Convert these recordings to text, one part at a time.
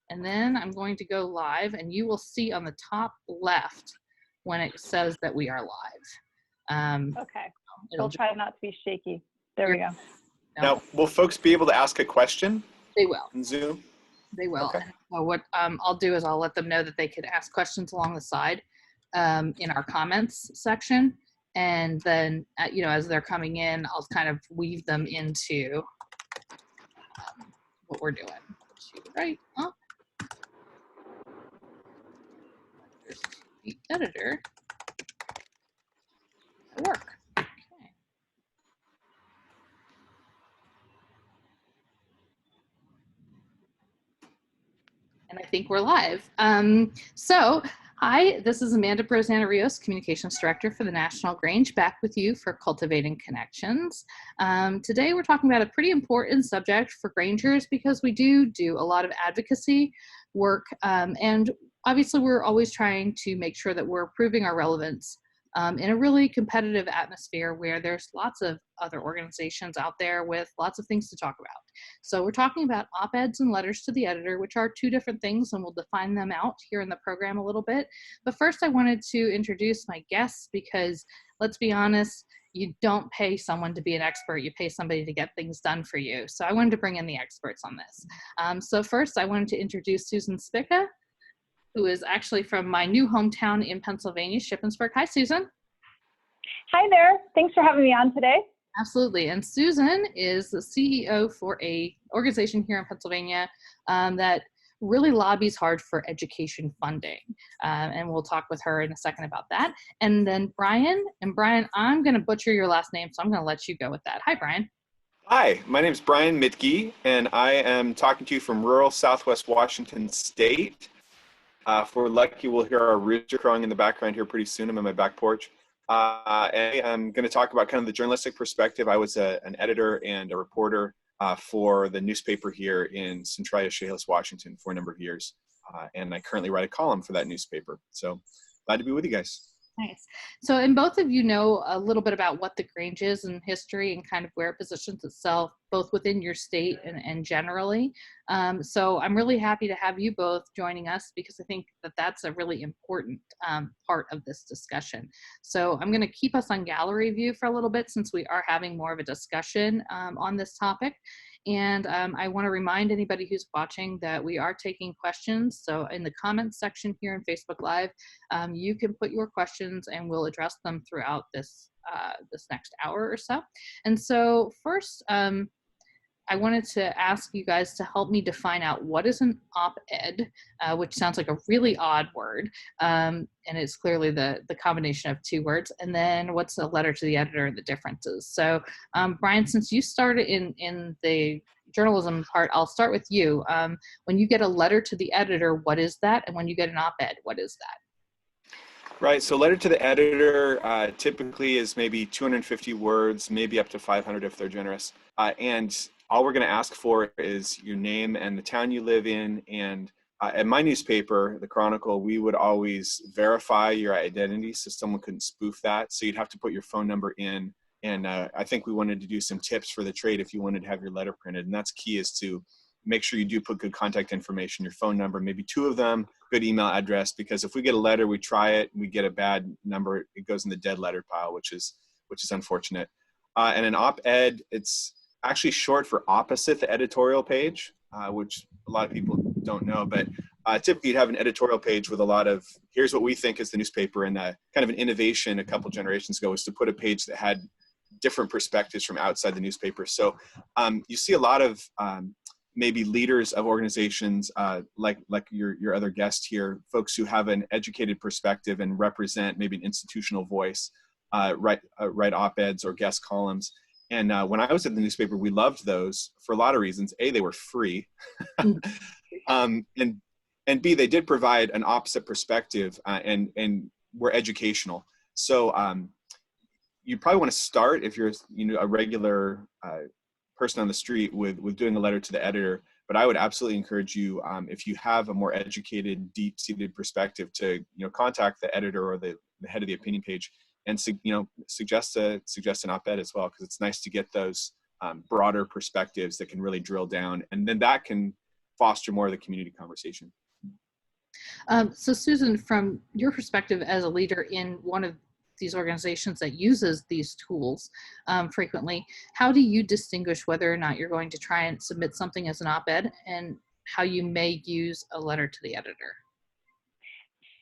And then I'm going to go live, and you will see on the top left when it says that we are live. Okay, we'll try not to be shaky. There we go. Now, will folks be able to ask a question? They will. In Zoom? They will. Okay. So what I'll do is I'll let them know that they could ask questions along the side in our comments section. And then, you know, as they're coming in, I'll kind of weave them into what we're doing. Right up. There's the editor. Work. Okay. And I think we're live. So, hi, this is Amanda Brosana-Rios, Communications Director for the National Grange, back with you for Cultivating Connections. Today we're talking about a pretty important subject for Grangers because we do a lot of advocacy work, and obviously we're always trying to make sure that we're proving our relevance in a really competitive atmosphere where there's lots of other organizations out there with lots of things to talk about. So we're talking about op-eds and letters to the editor, which are two different things, and we'll define them out here in the program a little bit. But first I wanted to introduce my guests because, let's be honest, you don't pay someone to be an expert, you pay somebody to get things done for you. So I wanted to bring in the experts on this. So first I wanted to introduce Susan Spicka, who is actually from my new hometown in Pennsylvania, Shippensburg. Hi, Susan. Hi there. Thanks for having me on today. Absolutely. And Susan is the CEO for a organization here in Pennsylvania that really lobbies hard for education funding. And we'll talk with her in a second about that. And then Brian, I'm going to butcher your last name, so I'm going to let you go with that. Hi, Brian. Hi, my name is Brian Mittge, and I am talking to you from rural Southwest Washington State. If we're lucky, we'll hear our rooster crowing in the background here pretty soon. I'm on my back porch. And I'm going to talk about kind of the journalistic perspective. I was an editor and a reporter for the newspaper here in Centralia, Chehalis, Washington for a number of years. And I currently write a column for that newspaper. So glad to be with you guys. Nice. So, and both of you know a little bit about what the Grange is in history and kind of where it positions itself, both within your state and generally. So I'm really happy to have you both joining us because I think that that's a really important part of this discussion. So I'm going to keep us on gallery view for a little bit since we are having more of a discussion on this topic. And I want to remind anybody who's watching that we are taking questions. So in the comments section here in Facebook Live, you can put your questions and we'll address them throughout this next hour or so. And so first, I wanted to ask you guys to help me define out what is an op-ed, which sounds like a really odd word, and it's clearly the combination of two words, and then what's a letter to the editor and the differences. So Brian, since you started in the journalism part, I'll start with you. When you get a letter to the editor, what is that? And when you get an op-ed, what is that? Right, so letter to the editor typically is maybe 250 words, maybe up to 500 if they're generous. And all we're going to ask for is your name and the town you live in. And at my newspaper, the Chronicle, we would always verify your identity so someone couldn't spoof that. So you'd have to put your phone number in. And I think we wanted to do some tips for the trade if you wanted to have your letter printed. And that's key, is to make sure you do put good contact information, your phone number, maybe two of them, good email address, because if we get a letter, we try it, and we get a bad number, it goes in the dead letter pile, which is unfortunate. And an op-ed, it's actually short for opposite the editorial page, which a lot of people don't know, but typically you'd have an editorial page with a lot of, here's what we think is the newspaper, and kind of an innovation a couple generations ago was to put a page that had different perspectives from outside the newspaper. So you see a lot of maybe leaders of organizations like your other guest here, folks who have an educated perspective and represent maybe an institutional voice, write op-eds or guest columns. And when I was at the newspaper, we loved those for a lot of reasons. A, they were free. And B, they did provide an opposite perspective and were educational. So you probably want to start, if you're a regular person on the street, with doing a letter to the editor. But I would absolutely encourage you, if you have a more educated, deep-seated perspective, to contact the editor or the head of the opinion page and suggest an op-ed as well, because it's nice to get those broader perspectives that can really drill down, and then that can foster more of the community conversation. So Susan, from your perspective as a leader in one of these organizations that uses these tools frequently, how do you distinguish whether or not you're going to try and submit something as an op-ed and how you may use a letter to the editor?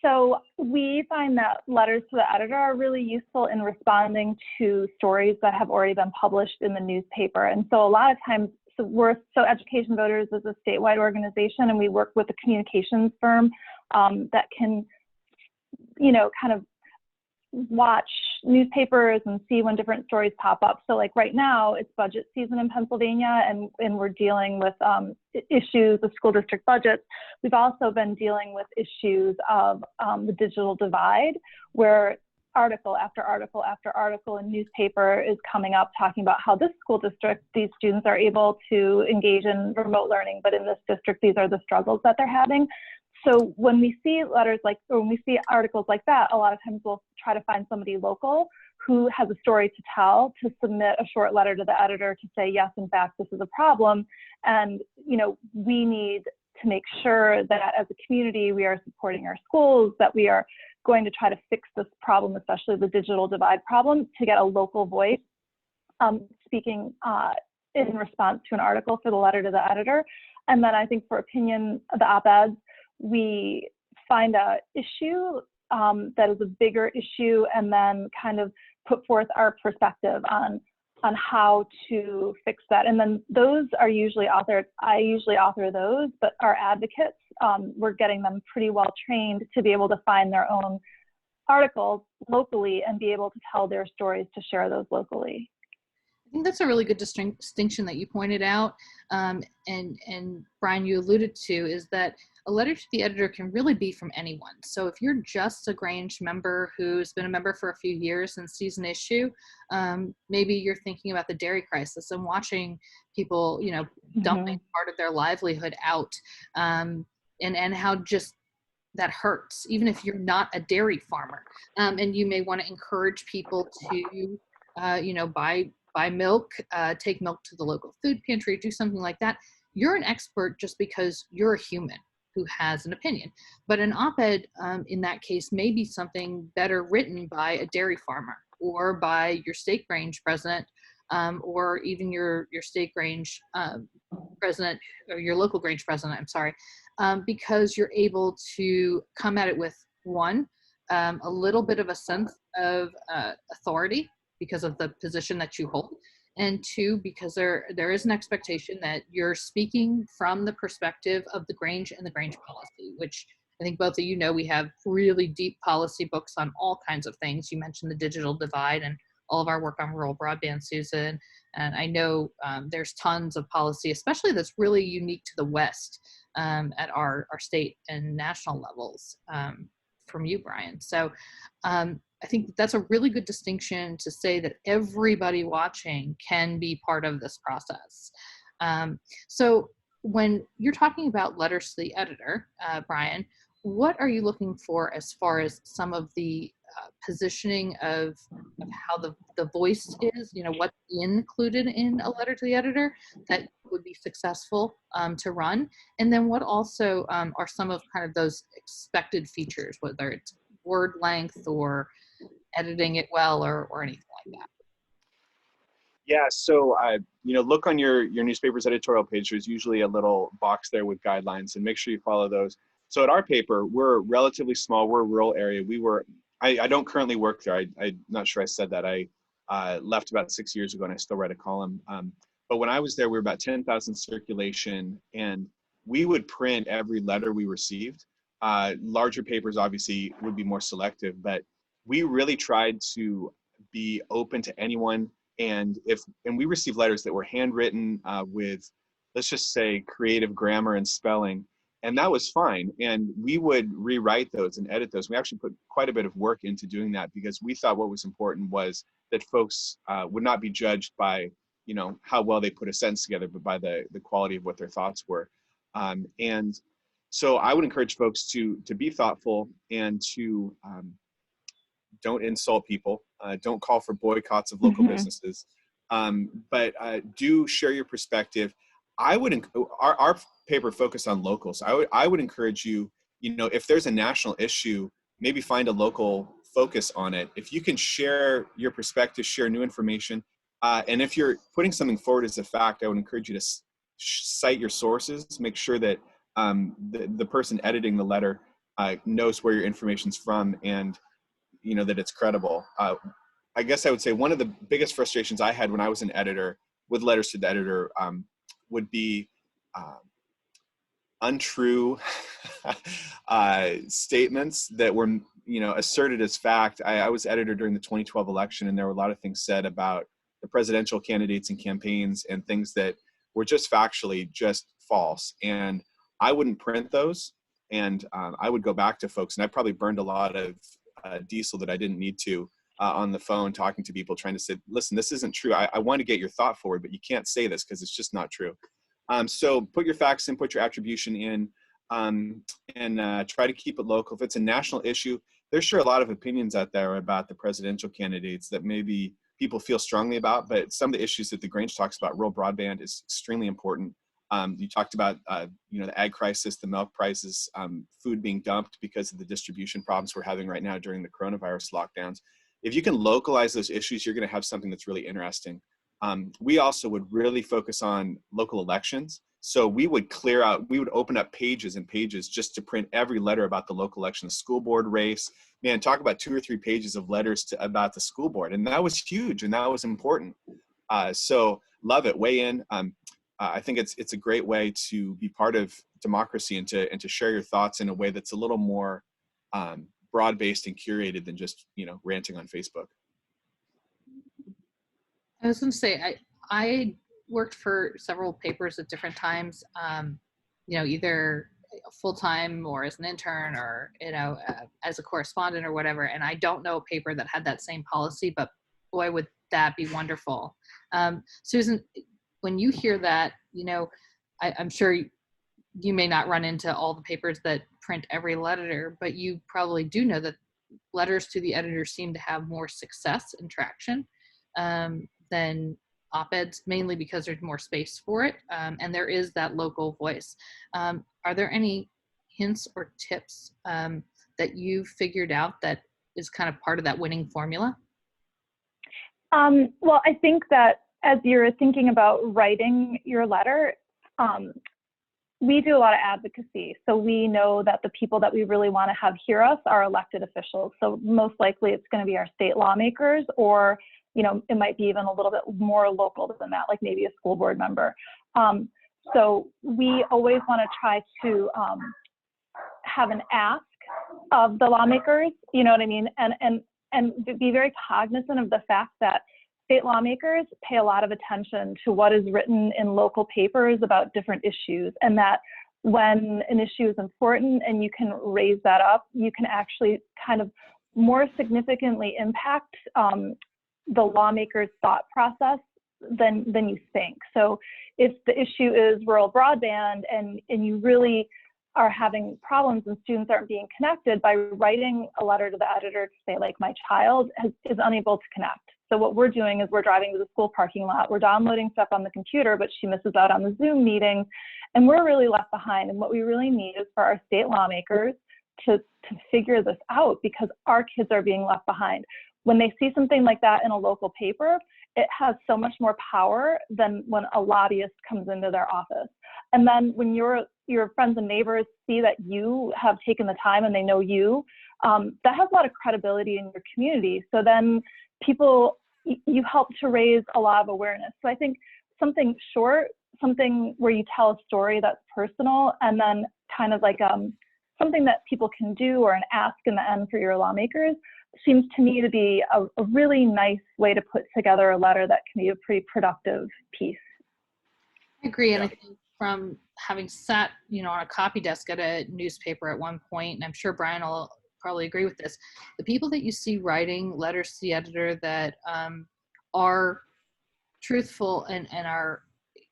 So we find that letters to the editor are really useful in responding to stories that have already been published in the newspaper. And so a lot of times, Education Voters is a statewide organization, and we work with a communications firm that can, kind of watch newspapers and see when different stories pop up. So like right now, it's budget season in Pennsylvania, and we're dealing with issues of school district budgets. We've also been dealing with issues of the digital divide, where article after article after article in newspaper is coming up talking about how this school district, these students are able to engage in remote learning, but in this district, these are the struggles that they're having. So when we see when we see articles like that, a lot of times we'll try to find somebody local who has a story to tell, to submit a short letter to the editor to say, yes, in fact, this is a problem. And, we need to make sure that as a community, we are supporting our schools, that we are going to try to fix this problem, especially the digital divide problem, to get a local voice speaking in response to an article for the letter to the editor. And then I think for opinion, the op-eds, we find a issue that is a bigger issue, and then kind of put forth our perspective on how to fix that. And then those are usually authored. I usually author those, but our advocates, we're getting them pretty well trained to be able to find their own articles locally and be able to tell their stories, to share those locally. I think that's a really good distinction that you pointed out, and Brian, you alluded to, is that a letter to the editor can really be from anyone. So if you're just a Grange member who's been a member for a few years and sees an issue, maybe you're thinking about the dairy crisis and watching people, dumping part of their livelihood out, and how just that hurts, even if you're not a dairy farmer. And you may want to encourage people to, buy milk, take milk to the local food pantry, do something like that. You're an expert just because you're a human who has an opinion. But an op-ed in that case may be something better written by a dairy farmer or by your state Grange president, or even your state Grange president, or your local Grange president, I'm sorry, because you're able to come at it with a little bit of a sense of authority because of the position that you hold, and two, because there is an expectation that you're speaking from the perspective of the Grange and the Grange policy, which I think both of you know, we have really deep policy books on all kinds of things. You mentioned the digital divide and all of our work on rural broadband, Susan, and I know there's tons of policy, especially that's really unique to the West at our state and national levels, from you, Brian. So I think that's a really good distinction to say that everybody watching can be part of this process. So when you're talking about letters to the editor, Brian, what are you looking for as far as some of the positioning of how the voice is, what's included in a letter to the editor that would be successful to run? And then what also are some of kind of those expected features, whether it's word length or editing it well or anything like that? Yeah, so look on your newspaper's editorial page. There's usually a little box there with guidelines, and make sure you follow those. So at our paper, we're relatively small. We're a rural area. I don't currently work there. I'm not sure I said that. I left about 6 years ago, and I still write a column. But when I was there, we were about 10,000 circulation, and we would print every letter we received. Larger papers obviously would be more selective, but we really tried to be open to anyone. And we received letters that were handwritten with, let's just say, creative grammar and spelling, and that was fine. And we would rewrite those and edit those. We actually put quite a bit of work into doing that because we thought what was important was that folks would not be judged by, how well they put a sentence together, but by the quality of what their thoughts were. And so I would encourage folks to be thoughtful and to don't insult people. Don't call for boycotts of local businesses, but do share your perspective. I would, our paper focused on locals. I would encourage you, you know, if there's a national issue, maybe find a local focus on it. If you can share your perspective, share new information, and if you're putting something forward as a fact, I would encourage you to cite your sources. Make sure that the person editing the letter knows where your information's from, and you know that it's credible. I guess I would say one of the biggest frustrations I had when I was an editor with letters to the editor would be untrue statements that were, you know, asserted as fact. I was editor during the 2012 election, and there were a lot of things said about the presidential candidates and campaigns and things that were just factually just false. And I wouldn't print those, and I would go back to folks, and I probably burned a lot of diesel that I didn't need to on the phone, talking to people, trying to say, listen, this isn't true. I want to get your thought forward, but you can't say this because it's just not true. So put your facts in, put your attribution in, and try to keep it local. If it's a national issue, there's sure a lot of opinions out there about the presidential candidates that maybe people feel strongly about, but some of the issues that the Grange talks about, rural broadband, is extremely important. You talked about, you know, the ag crisis, the milk prices, food being dumped because of the distribution problems we're having right now during the coronavirus lockdowns. If you can localize those issues, you're going to have something that's really interesting. We also would really focus on local elections. So we would clear out, we would open up pages and pages just to print every letter about the local election, the school board race. Man, talk about 2 or 3 pages of letters about the school board. And that was huge, and that was important. So love it, weigh in. I think it's a great way to be part of democracy and to share your thoughts in a way that's a little more broad-based and curated than just, you know, ranting on Facebook. I was going to say, I worked for several papers at different times, you know, either full-time or as an intern or, you know, as a correspondent or whatever. And I don't know a paper that had that same policy, but boy, would that be wonderful. Susan, when you hear that, you know, I'm sure you may not run into all the papers that print every letter, but you probably do know that letters to the editor seem to have more success and traction than op-eds, mainly because there's more space for it, and there is that local voice. Are there any hints or tips that you've figured out that is kind of part of that winning formula? Well, I think that as you're thinking about writing your letter, we do a lot of advocacy. So we know that the people that we really want to have hear us are elected officials. So most likely it's going to be our state lawmakers, or, you know, it might be even a little bit more local than that, like maybe a school board member. So we always want to try to have an ask of the lawmakers, you know what I mean? And be very cognizant of the fact that state lawmakers pay a lot of attention to what is written in local papers about different issues, and that when an issue is important and you can raise that up, you can actually kind of more significantly impact the lawmaker's thought process than you think. So if the issue is rural broadband and you really are having problems and students aren't being connected, by writing a letter to the editor to say, like, my child is unable to connect. So what we're doing is we're driving to the school parking lot, we're downloading stuff on the computer, but she misses out on the Zoom meeting, and we're really left behind. And what we really need is for our state lawmakers to figure this out, because our kids are being left behind. When they see something like that in a local paper, it has so much more power than when a lobbyist comes into their office. And then when your friends and neighbors see that you have taken the time and they know you, that has a lot of credibility in your community. So then you help to raise a lot of awareness. So I think something short, something where you tell a story that's personal, and then kind of like something that people can do, or an ask in the end for your lawmakers, seems to me to be a really nice way to put together a letter that can be a pretty productive piece. I agree. And I think from having sat, you know, on a copy desk at a newspaper at one point, and I'm sure Brian will probably agree with this, the people that you see writing letters to the editor that are truthful and are,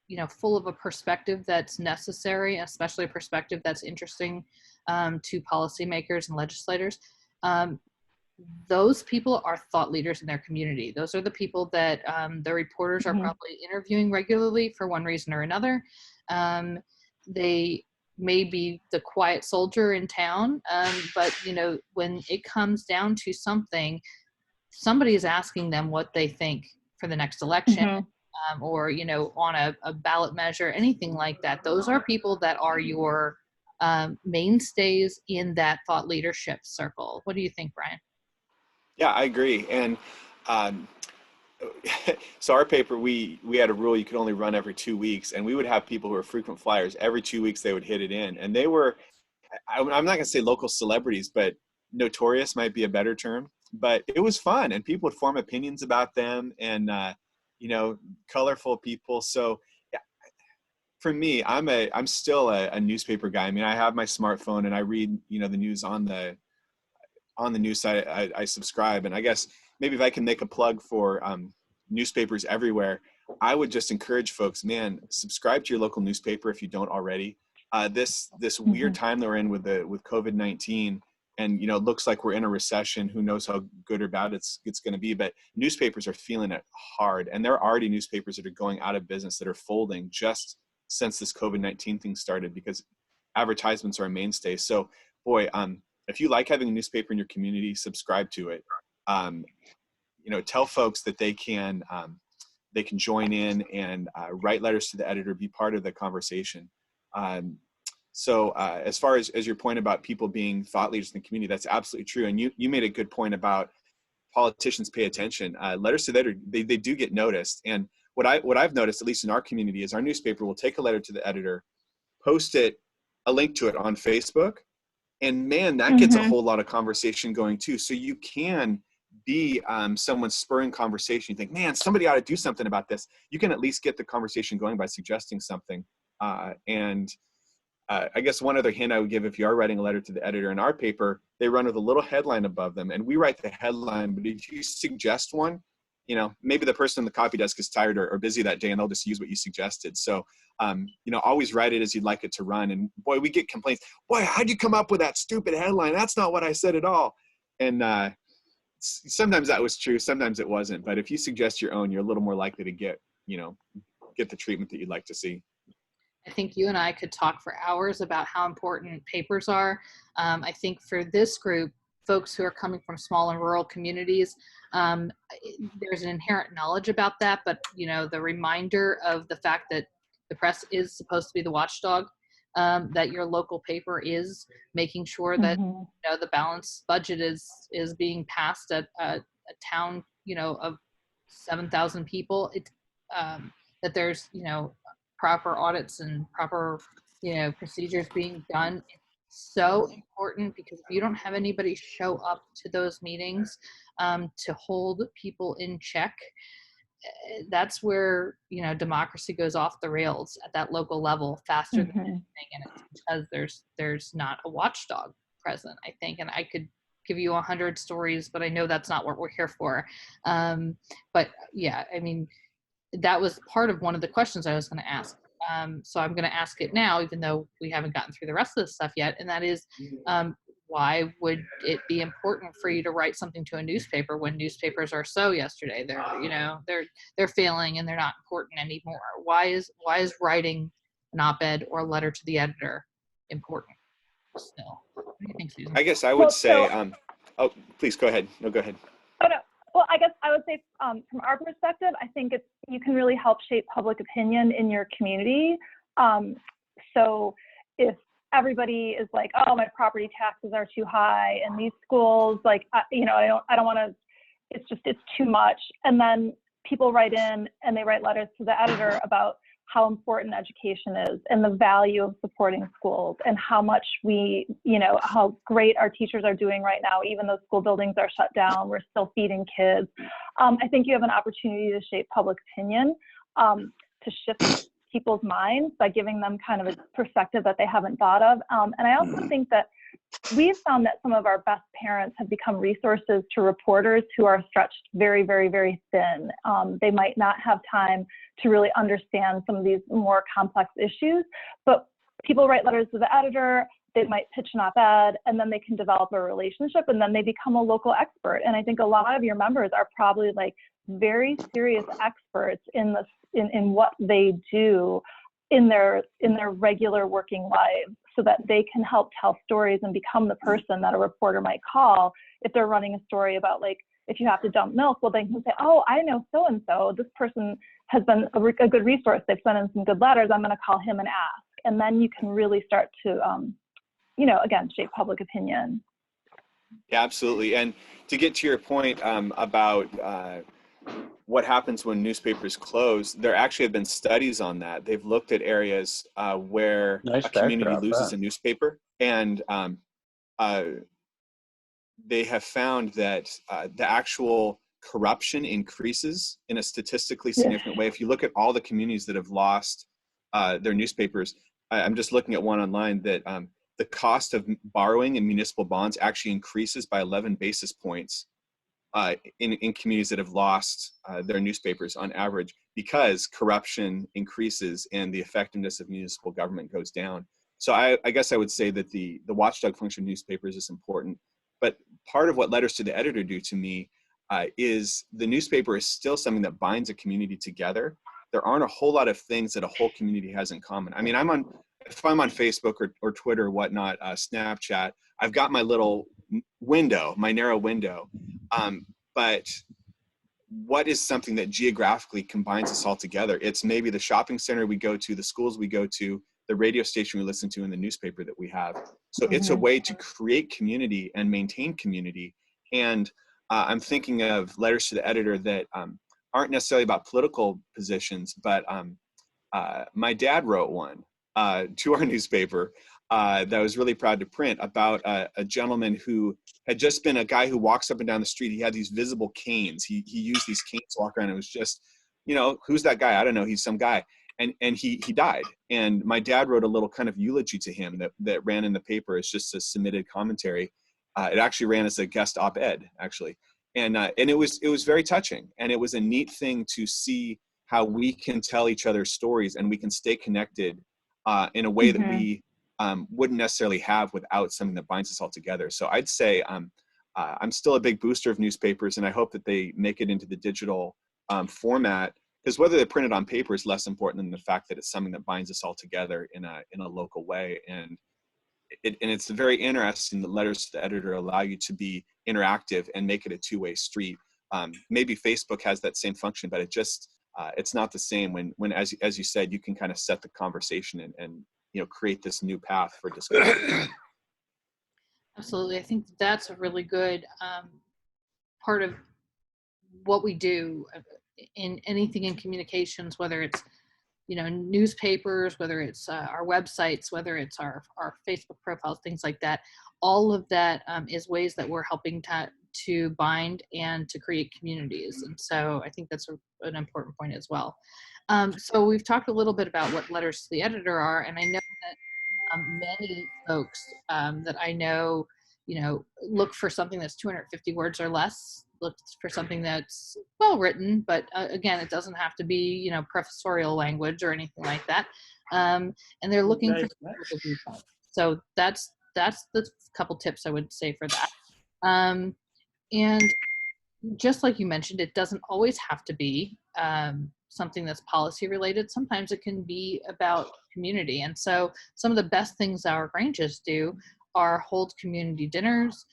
you know, full of a perspective that's necessary, especially a perspective that's interesting to policymakers and legislators, those people are thought leaders in their community. Those are the people that the reporters are probably interviewing regularly for one reason or another. They may be the quiet soldier in town, but when it comes down to something, somebody is asking them what they think for the next election, or on a ballot measure, anything like that. Those are people that are your mainstays in that thought leadership circle. What do you think, Brian? Yeah, I agree. And so our paper, we had a rule you could only run every 2 weeks, and we would have people who were frequent flyers. Every 2 weeks they would hit it in, and they were, I'm not going to say local celebrities, but notorious might be a better term. But it was fun, and people would form opinions about them, and colorful people. So yeah, for me, I'm still a newspaper guy. I mean, I have my smartphone and I read the news on the news site. I subscribe, and I guess maybe if I can make a plug for newspapers everywhere, I would just encourage folks, man, subscribe to your local newspaper if you don't already. This weird time that we're in with COVID-19, and it looks like we're in a recession. Who knows how good or bad it's going to be? But newspapers are feeling it hard, and there are already newspapers that are going out of business, that are folding just since this COVID-19 thing started, because advertisements are a mainstay. So, boy, if you like having a newspaper in your community, subscribe to it. Tell folks that they can join in and write letters to the editor, be part of the conversation. So as far as your point about people being thought leaders in the community, that's absolutely true. And you made a good point about politicians pay attention. Letters to the editor, they do get noticed. And what I've noticed, at least in our community, is our newspaper will take a letter to the editor, post a link to it on Facebook, and man, that gets a whole lot of conversation going too. So you can be someone spurring conversation. You think, man, somebody ought to do something about this. You can at least get the conversation going by suggesting something. I guess one other hint I would give, if you are writing a letter to the editor in our paper, they run with a little headline above them, and we write the headline. But if you suggest one, maybe the person in the copy desk is tired or busy that day, and they'll just use what you suggested. So, always write it as you'd like it to run. And boy, we get complaints. Boy, how'd you come up with that stupid headline? That's not what I said at all. And sometimes that was true, sometimes it wasn't. But if you suggest your own, you're a little more likely to get the treatment that you'd like to see. I think you and I could talk for hours about how important papers are. I think for this group, folks who are coming from small and rural communities, there's an inherent knowledge about that, but the reminder of the fact that the press is supposed to be the watchdog, that your local paper is making sure that the balanced budget is being passed at a town of 7,000 people. That there's proper audits and proper procedures being done. It's so important, because if you don't have anybody show up to those meetings to hold people in check, that's where democracy goes off the rails at that local level faster than anything. And it's because there's not a watchdog present, I think. And I could give you 100 stories, but I know that's not what we're here for. But yeah, I mean, that was part of one of the questions I was going to ask. So I'm going to ask it now, even though we haven't gotten through the rest of the stuff yet. And that is, why would it be important for you to write something to a newspaper when newspapers are so yesterday? They're failing and they're not important anymore. Why is writing an op-ed or a letter to the editor important still? What do you think, Susan? I guess I would say, please go ahead. No, go ahead. Oh, no. Well, I guess I would say from our perspective, I think you can really help shape public opinion in your community. So if everybody is like, oh, my property taxes are too high, and these schools, like, I don't want to, it's too much. And then people write in and they write letters to the editor about how important education is and the value of supporting schools, and how much how great our teachers are doing right now. Even though school buildings are shut down, we're still feeding kids. I think you have an opportunity to shape public opinion, to shift people's minds by giving them kind of a perspective that they haven't thought of. And I also think that we've found that some of our best parents have become resources to reporters who are stretched very, very, very thin. They might not have time to really understand some of these more complex issues, but people write letters to the editor, they might pitch an op-ed, and then they can develop a relationship, and then they become a local expert. And I think a lot of your members are probably like very serious experts in what they do in their regular working lives, so that they can help tell stories and become the person that a reporter might call if they're running a story about, like, if you have to dump milk, well, they can say, oh, I know so-and-so, this person has been a good resource, they've sent in some good letters, I'm going to call him and ask. And then you can really start to, again, shape public opinion. Yeah, absolutely. And to get to your point about what happens when newspapers close, there actually have been studies on that. They've looked at areas where Nice a community loses backdrop, a newspaper, and they have found that the actual corruption increases in a statistically significant way. If you look at all the communities that have lost their newspapers, I'm just looking at one online that the cost of borrowing in municipal bonds actually increases by 11 basis points in communities that have lost their newspapers on average, because corruption increases and the effectiveness of municipal government goes down. So I guess I would say that the watchdog function of newspapers is important. But part of what letters to the editor do to me is the newspaper is still something that binds a community together. There aren't a whole lot of things that a whole community has in common. I mean, if I'm on Facebook or Twitter or whatnot, Snapchat, I've got my little window, my narrow window. But what is something that geographically combines us all together? It's maybe the shopping center we go to, the schools we go to, the radio station we listen to, and the newspaper that we have. So it's a way to create community and maintain community. And I'm thinking of letters to the editor that aren't necessarily about political positions, but my dad wrote one to our newspaper that I was really proud to print, about a gentleman who had just been a guy who walks up and down the street. He had these visible canes. He used these canes to walk around. It was just, who's that guy? I don't know. He's some guy. And he died. And my dad wrote a little kind of eulogy to him that ran in the paper as just a submitted commentary. It actually ran as a guest op-ed, actually. And it was very touching. And it was a neat thing to see how we can tell each other stories and we can stay connected in a way that we wouldn't necessarily have without something that binds us all together. So I'd say I'm still a big booster of newspapers, and I hope that they make it into the digital format, because whether they're printed on paper is less important than the fact that it's something that binds us all together in a local way. And it's very interesting that letters to the editor allow you to be interactive and make it a two-way street. Maybe Facebook has that same function, but it's not the same when as you said, you can kind of set the conversation and create this new path for discussion. Absolutely. I think that's a really good part of what we do in anything in communications, whether it's newspapers, whether it's our websites, whether it's our Facebook profiles, things like that. All of that is ways that we're helping to bind and to create communities. And so I think that's an important point as well. So we've talked a little bit about what letters to the editor are, and I know that many folks that I know, look for something that's 250 words or less, look for something that's well written, but again, it doesn't have to be, professorial language or anything like that. And they're looking for viewpoint. So that's the couple tips I would say for that. And just like you mentioned, it doesn't always have to be something that's policy related. Sometimes it can be about community. And so some of the best things our Granges do are hold community dinners,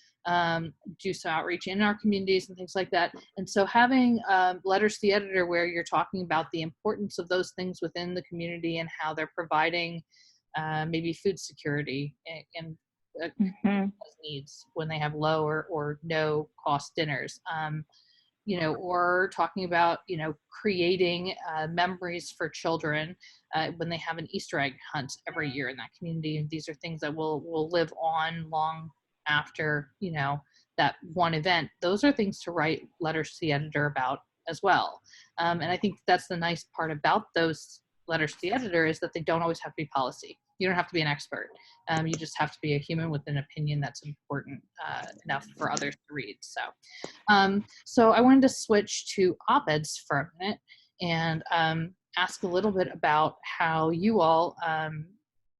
do some outreach in our communities and things like that. And so having letters to the editor where you're talking about the importance of those things within the community and how they're providing maybe food security and needs when they have low or no cost dinners, or talking about, creating memories for children when they have an Easter egg hunt every year in that community. And these are things that will live on long after, that one event. Those are things to write letters to the editor about as well. And I think that's the nice part about those letters to the editor, is that they don't always have to be policy. You don't have to be an expert. You just have to be a human with an opinion that's important enough for others to read. So I wanted to switch to op-eds for a minute and ask a little bit about how you all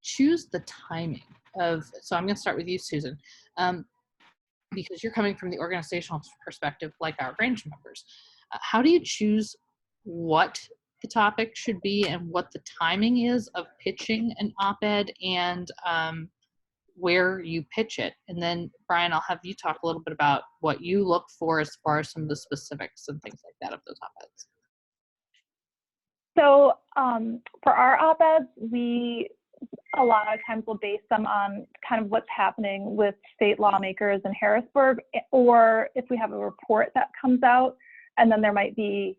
choose the timing of, so I'm going to start with you, Susan, because you're coming from the organizational perspective like our Grange members. How do you choose what the topic should be and what the timing is of pitching an op-ed, and where you pitch it. And then Brian, I'll have you talk a little bit about what you look for as far as some of the specifics and things like that of those op-eds. So for our op-eds, we a lot of times will base them on kind of what's happening with state lawmakers in Harrisburg, or if we have a report that comes out, and then there might be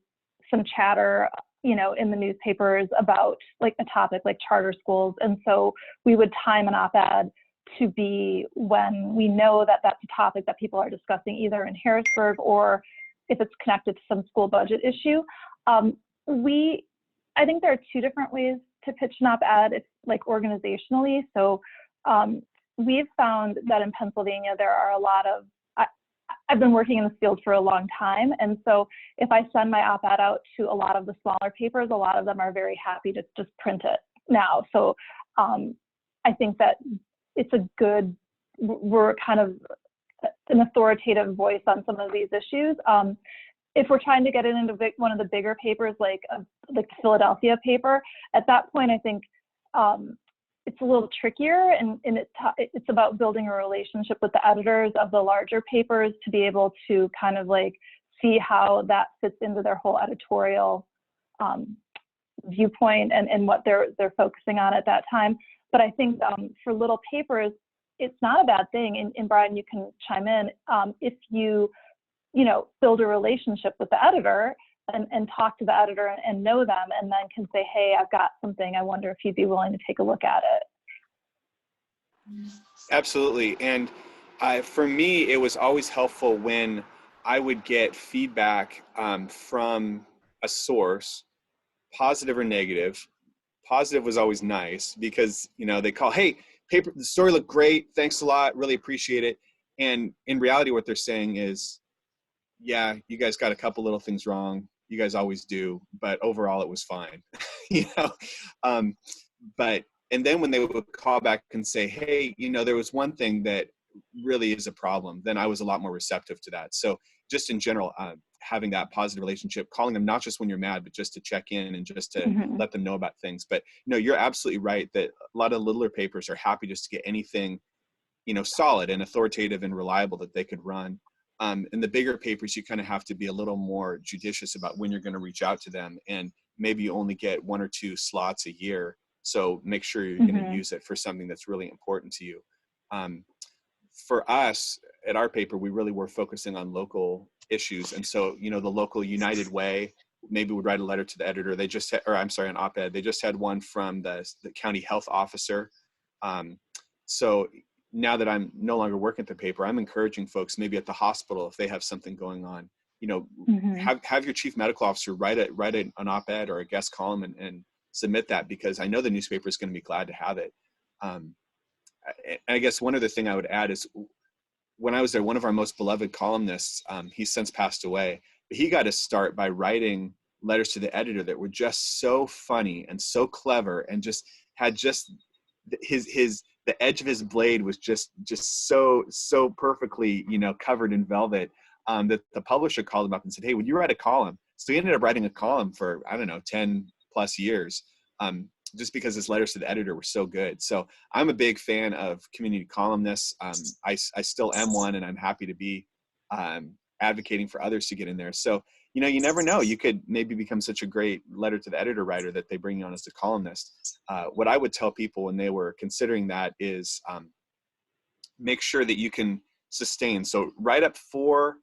some chatter, you know, in the newspapers about like a topic like charter schools. And so we would time an op-ed to be when we know that that's a topic that people are discussing either in Harrisburg or if it's connected to some school budget issue. I think there are two different ways to pitch an op-ed, it's like organizationally. So we've found that in Pennsylvania, there are a lot of, I've been working in this field for a long time. And so if I send my op-ed out to a lot of the smaller papers, a lot of them are very happy to just print it now. So I think that it's a good, we're kind of an authoritative voice on some of these issues. If we're trying to get it into one of the bigger papers, like the Philadelphia paper, at that point, I think it's a little trickier, and it's about building a relationship with the editors of the larger papers to be able to kind of like see how that fits into their whole editorial viewpoint and what they're focusing on at that time. But I think for little papers, it's not a bad thing. And Brian, you can chime in if you know, build a relationship with the editor and talk to the editor and know them, and then can say, hey, I've got something, I wonder if you'd be willing to take a look at it. Absolutely. And for me, it was always helpful when I would get feedback from a source, positive or negative. Positive was always nice because, you know, they call, hey, paper, the story looked great, thanks a lot, really appreciate it. And in reality, what they're saying is, yeah, you guys got a couple little things wrong. You guys always do, but overall it was fine. You know, and then when they would call back and say, hey, you know, there was one thing that really is a problem, then I was a lot more receptive to that. So just in general, having that positive relationship, calling them not just when you're mad, but just to check in and just to let them know about things. But no, you're absolutely right that a lot of littler papers are happy just to get anything, you know, solid and authoritative and reliable that they could run. In the bigger papers, you kind of have to be a little more judicious about when you're going to reach out to them, and maybe you only get 1 or 2 slots a year. So make sure you're going to use it for something that's really important to you. For us at our paper, we really were focusing on local issues. And so, you know, the local United Way, maybe would write a letter to the editor. They just had, or I'm sorry, an op-ed. They just had one from the county health officer. So now that I'm no longer working at the paper, I'm encouraging folks maybe at the hospital, if they have something going on, you know, have your chief medical officer write an op-ed or a guest column and submit that, because I know the newspaper is going to be glad to have it. I guess one other thing I would add is when I was there, one of our most beloved columnists, he's since passed away, but he got to start by writing letters to the editor that were just so funny and so clever, and just had just the edge of his blade was just so perfectly, you know, covered in velvet, that the publisher called him up and said, hey, would you write a column? So he ended up writing a column for, I don't know, 10 plus years, just because his letters to the editor were so good. So I'm a big fan of community columnists. I still am one, and I'm happy to be advocating for others to get in there. So, you know, you never know. You could maybe become such a great letter to the editor writer that they bring you on as a columnist. What I would tell people when they were considering that is make sure that you can sustain. So write up 4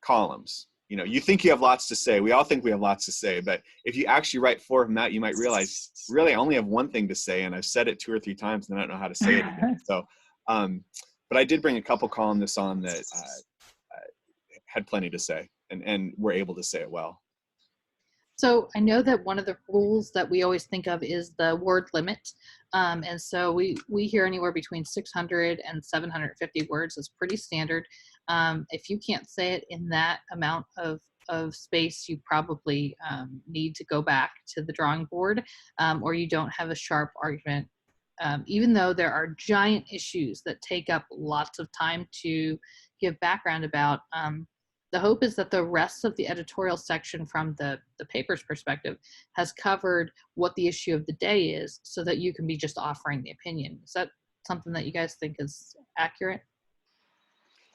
columns. You know, you think you have lots to say. We all think we have lots to say, but if you actually write 4 of them out, you might realize, really, I only have one thing to say, and I've said it 2 or 3 times, and I don't know how to say it again. So, but I did bring a couple columnists on that had plenty to say, and were able to say it well. So I know that one of the rules that we always think of is the word limit. And so we hear anywhere between 600 and 750 words is pretty standard. If you can't say it in that amount of space, you probably need to go back to the drawing board, or you don't have a sharp argument. Even though there are giant issues that take up lots of time to give background about, the hope is that the rest of the editorial section from the paper's perspective has covered what the issue of the day is, so that you can be just offering the opinion. Is that something that you guys think is accurate?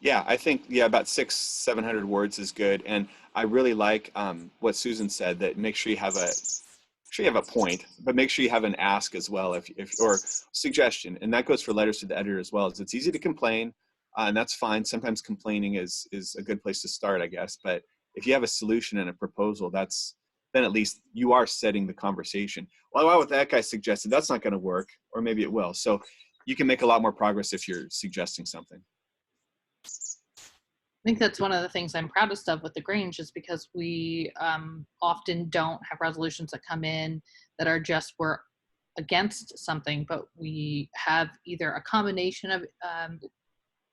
Yeah, I think, yeah, about 700 words is good. And I really like what Susan said, that make sure you have a point, but make sure you have an ask as well, if or suggestion. And that goes for letters to the editor as well. It's easy to complain, and that's fine. Sometimes complaining is a good place to start, I guess. But if you have a solution and a proposal, then at least you are setting the conversation. Well, what that guy suggested, that's not going to work, or maybe it will. So you can make a lot more progress if you're suggesting something. I think that's one of the things I'm proudest of with the Grange, is because we often don't have resolutions that come in that are just we're against something, but we have either a combination of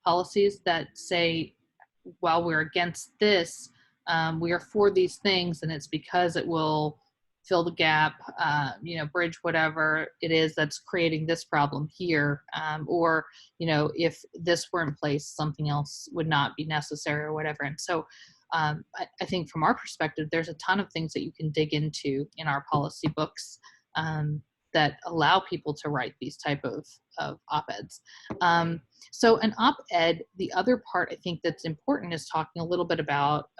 policies that say, while we're against this, we are for these things, and it's because it will fill the gap, bridge whatever it is that's creating this problem here, or if this were in place, something else would not be necessary or whatever. And so I think from our perspective, there's a ton of things that you can dig into in our policy books that allow people to write these type of op-eds. So an op-ed, the other part I think that's important is talking a little bit about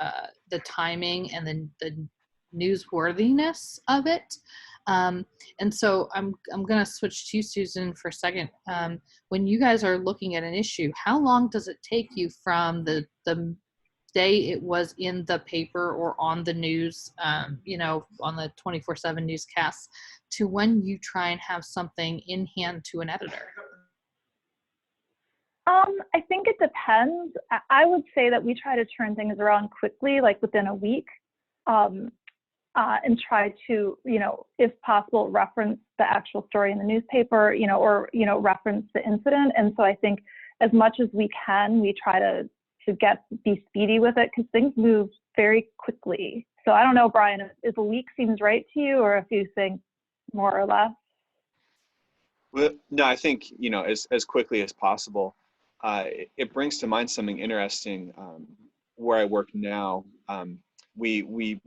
the timing and then the newsworthiness of it. And so I'm going to switch to you, Susan, for a second. When you guys are looking at an issue, how long does it take you from the day it was in the paper or on the news, on the 24/7 newscasts, to when you try and have something in hand to an editor? I think it depends. I would say that we try to turn things around quickly, like within a week. And try to, if possible, reference the actual story in the newspaper, or, reference the incident. And so I think as much as we can, we try to be speedy with it, because things move very quickly. So I don't know, Brian, if a week seems right to you, or if you think more or less. Well, no, I think, as quickly as possible. It brings to mind something interesting. Where I work now, we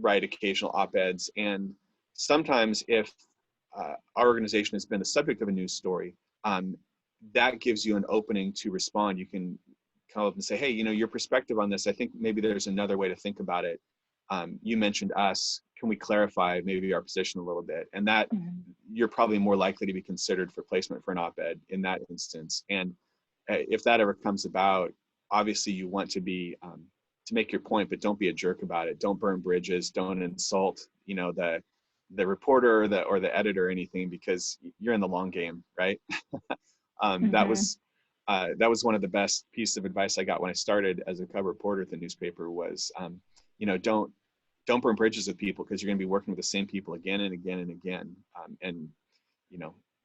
write occasional op-eds, and sometimes if our organization has been the subject of a news story, that gives you an opening to respond. You can come up and say, hey, your perspective on this, I think maybe there's another way to think about it. You mentioned us, can we clarify maybe our position a little bit? And that you're probably more likely to be considered for placement for an op-ed in that instance. And if that ever comes about, obviously you want to be to make your point, but don't be a jerk about it. Don't burn bridges. Don't insult, the reporter or the editor or anything, because you're in the long game, right? That was one of the best pieces of advice I got when I started as a cover reporter at the newspaper was, don't burn bridges with people, because you're going to be working with the same people again and again and again. And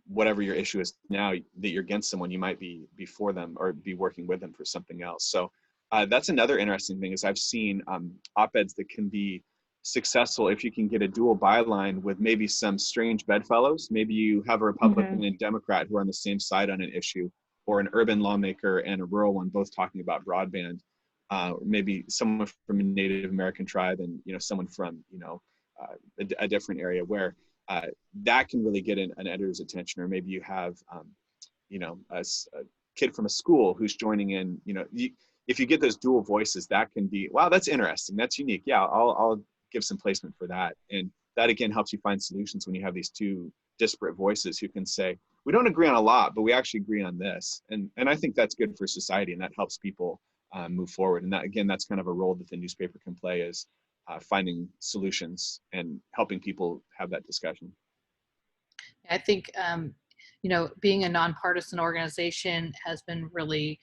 whatever your issue is now that you're against someone, you might be before them or be working with them for something else. So that's another interesting thing, is I've seen op-eds that can be successful if you can get a dual byline with maybe some strange bedfellows. Maybe you have a Republican and Democrat who are on the same side on an issue, or an urban lawmaker and a rural one both talking about broadband. Maybe someone from a Native American tribe and someone from a different area, where that can really get an editor's attention. Or maybe you have a kid from a school who's joining in. If you get those dual voices, that can be, wow, that's interesting, that's unique. Yeah, I'll give some placement for that. And that again helps you find solutions when you have these two disparate voices who can say, we don't agree on a lot, but we actually agree on this. And I think that's good for society, and that helps people move forward. And that, again, that's kind of a role that the newspaper can play, is finding solutions and helping people have that discussion. I think, being a nonpartisan organization has been really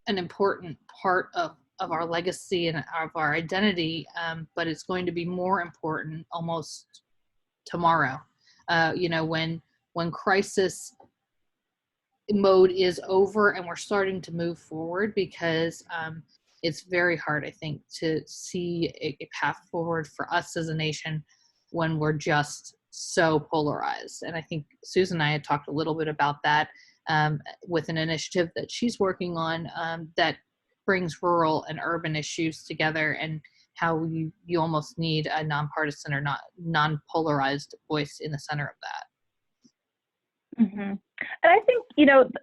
an important part of our legacy and of our identity, but it's going to be more important almost tomorrow. When crisis mode is over and we're starting to move forward, because it's very hard, I think, to see a path forward for us as a nation when we're just so polarized. And I think Susan and I had talked a little bit about that with an initiative that she's working on that brings rural and urban issues together, and how you almost need a nonpartisan or not non-polarized voice in the center of that. Mm-hmm. And I think,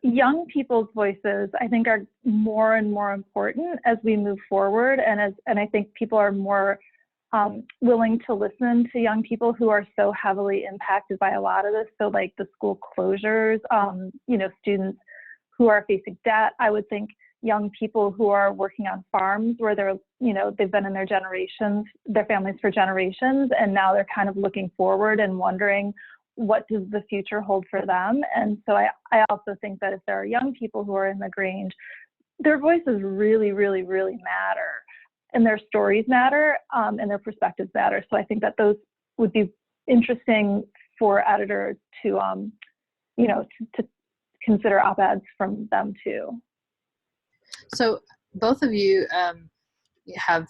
young people's voices, I think, are more and more important as we move forward. And I think people are more willing to listen to young people who are so heavily impacted by a lot of this. So like the school closures, students who are facing debt. I would think young people who are working on farms where they've been in their families for generations, and now they're kind of looking forward and wondering, what does the future hold for them? And so I also think that if there are young people who are in the Grange, their voices really, really, really matter, and their stories matter, and their perspectives matter. So I think that those would be interesting for editors to consider op-eds from them too. So both of you have,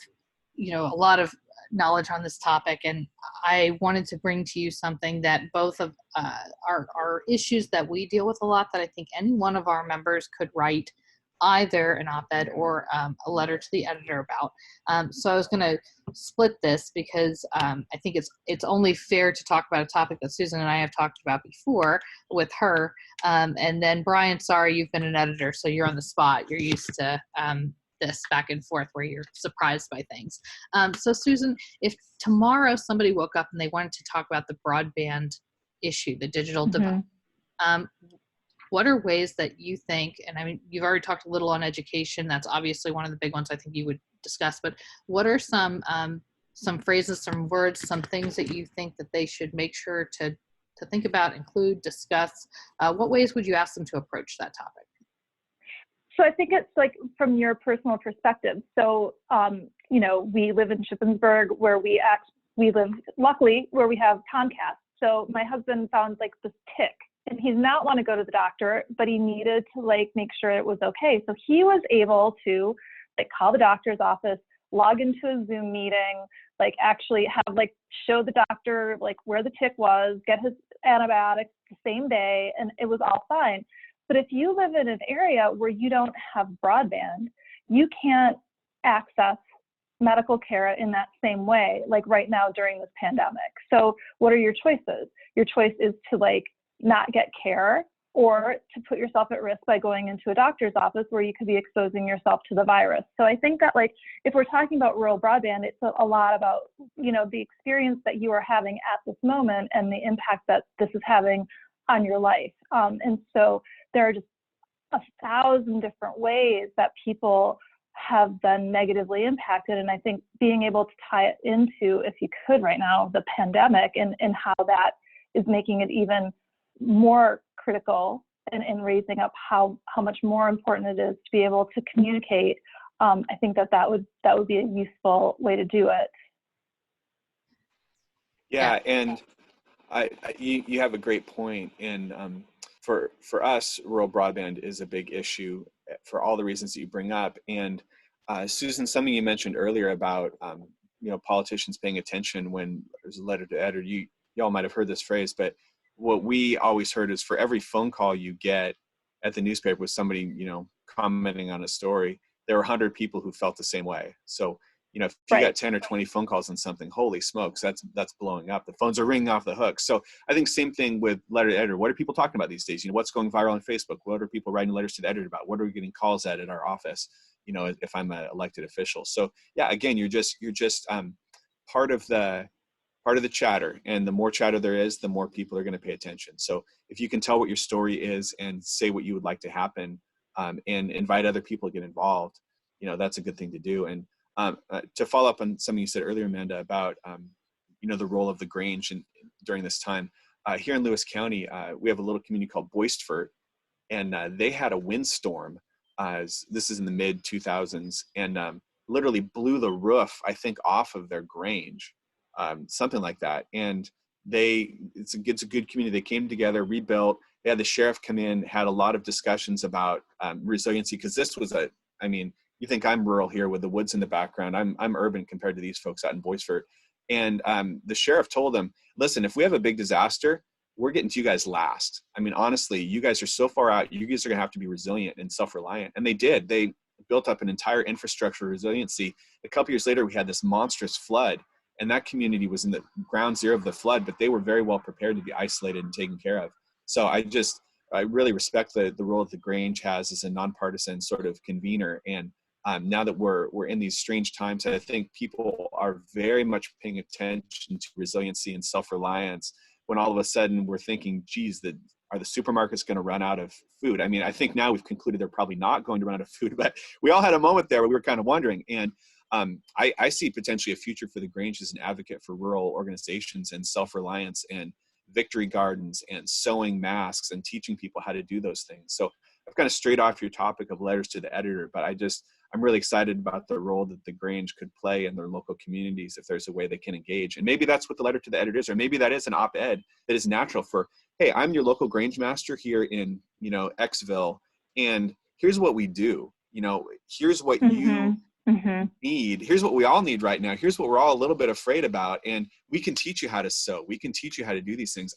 a lot of knowledge on this topic, and I wanted to bring to you something that both of are issues that we deal with a lot, that I think any one of our members could write either an op-ed or a letter to the editor about. So I was going to split this because I think it's only fair to talk about a topic that Susan and I have talked about before with her. And then Brian, sorry, you've been an editor, so you're on the spot. You're used to this back and forth where you're surprised by things. So Susan, if tomorrow somebody woke up and they wanted to talk about the broadband issue, the digital divide, what are ways that you think, and I mean, you've already talked a little on education, that's obviously one of the big ones I think you would discuss, but what are some phrases, some words, some things that you think that they should make sure to think about, include, discuss? What ways would you ask them to approach that topic? So I think it's like from your personal perspective. So, we live in Shippensburg, where we live, luckily, where we have Comcast. So my husband found like this tick, and he did not want to go to the doctor, but he needed to like make sure it was okay. So he was able to like call the doctor's office, log into a Zoom meeting, like actually have like show the doctor like where the tick was, get his antibiotics the same day, and it was all fine. But if you live in an area where you don't have broadband, you can't access medical care in that same way, like right now during this pandemic. So what are your choices? Your choice is to like not get care, or to put yourself at risk by going into a doctor's office where you could be exposing yourself to the virus. So I think that like, if we're talking about rural broadband, it's a lot about, the experience that you are having at this moment and the impact that this is having on your life. And so there are just 1,000 different ways that people have been negatively impacted. And I think being able to tie it into, if you could right now, the pandemic and how that is making it even more critical and raising up how much more important it is to be able to communicate. I think that would be a useful way to do it. Yeah, and you have a great point. And for us, rural broadband is a big issue for all the reasons that you bring up. And Susan, something you mentioned earlier about politicians paying attention when there's a letter to editor. Y'all might have heard this phrase, but what we always heard is for every phone call you get at the newspaper with somebody commenting on a story, there are 100 people who felt the same way. So if you got 10 or 20 phone calls on something, holy smokes, that's blowing up. The phones are ringing off the hook. So I think same thing with letter to editor. What are people talking about these days? What's going viral on Facebook? What are people writing letters to the editor about? What are we getting calls at our office? If I'm an elected official. So yeah, again, you're just part of the chatter, and the more chatter there is, the more people are going to pay attention. So if you can tell what your story is and say what you would like to happen, and invite other people to get involved, that's a good thing to do. And to follow up on something you said earlier, Amanda, about the role of the Grange during this time, here in Lewis County, we have a little community called Boistfort, and they had a windstorm. This is in the mid 2000s, and literally blew the roof, I think, off of their Grange. Something like that. And it's a good community. They came together, rebuilt. They had the sheriff come in, had a lot of discussions about resiliency, because this was you think I'm rural here with the woods in the background. I'm urban compared to these folks out in Boistfort. And the sheriff told them, listen, if we have a big disaster, we're getting to you guys last. Honestly, you guys are so far out. You guys are going to have to be resilient and self-reliant. And they did. They built up an entire infrastructure of resiliency. A couple years later, we had this monstrous flood, and that community was in the ground zero of the flood, but they were very well prepared to be isolated and taken care of. So I really respect the role that the Grange has as a nonpartisan sort of convener. And now that we're in these strange times, I think people are very much paying attention to resiliency and self-reliance when all of a sudden we're thinking, geez, are the supermarkets going to run out of food? I mean, I think now we've concluded they're probably not going to run out of food, but we all had a moment there where we were kind of wondering. And I see potentially a future for the Grange as an advocate for rural organizations and self-reliance and victory gardens and sewing masks and teaching people how to do those things. So I've kind of strayed off your topic of letters to the editor, but I'm really excited about the role that the Grange could play in their local communities if there's a way they can engage. And maybe that's what the letter to the editor is, or maybe that is an op-ed that is natural for, hey, I'm your local Grange master here in, Xville, and here's what we do. Here's what you need. Here's what we all need right now. Here's what we're all a little bit afraid about. And we can teach you how to sew. We can teach you how to do these things.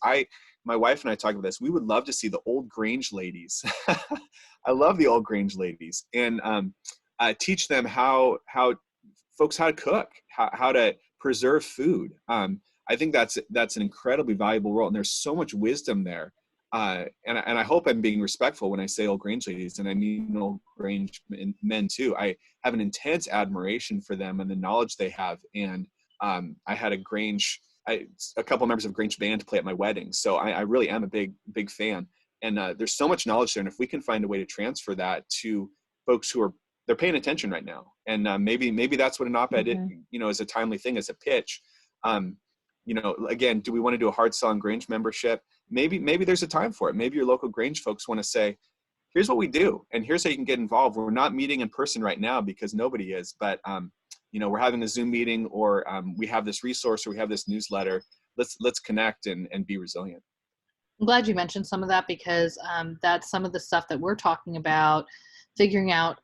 My wife and I talk about this. We would love to see the old Grange ladies. I love the old Grange ladies, and teach them how to cook, how to preserve food. I think that's an incredibly valuable role. And there's so much wisdom there. And I hope I'm being respectful when I say old Grange ladies, and I mean old Grange men too. I have an intense admiration for them and the knowledge they have. And I had a couple members of Grange band play at my wedding, so I really am a big fan. And there's so much knowledge there, and if we can find a way to transfer that to folks who they're paying attention right now, and maybe that's what an op-ed is a timely thing, as a pitch. Again, do we want to do a hard sell on Grange membership? Maybe there's a time for it. Maybe your local Grange folks want to say, here's what we do, and here's how you can get involved. We're not meeting in person right now because nobody is, but we're having a Zoom meeting, or we have this resource, or we have this newsletter. Let's connect and be resilient. I'm glad you mentioned some of that, because that's some of the stuff that we're talking about, figuring out,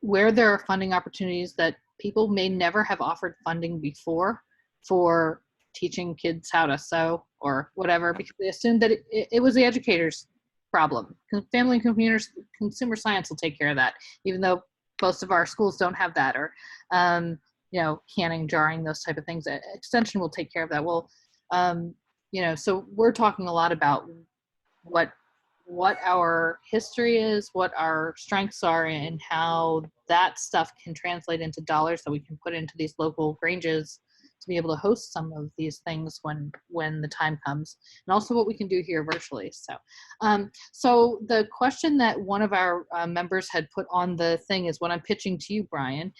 where there are funding opportunities that people may never have offered funding before for teaching kids how to sew or whatever, because they assumed that it was the educator's problem. Family and consumer science will take care of that, even though most of our schools don't have that, or canning, jarring, those type of things. Extension will take care of that. Well, so we're talking a lot about what our history is, what our strengths are, and how that stuff can translate into dollars that we can put into these local Granges to be able to host some of these things when the time comes, and also what we can do here virtually. So the question that one of our members had put on the thing is what I'm pitching to you, Brian.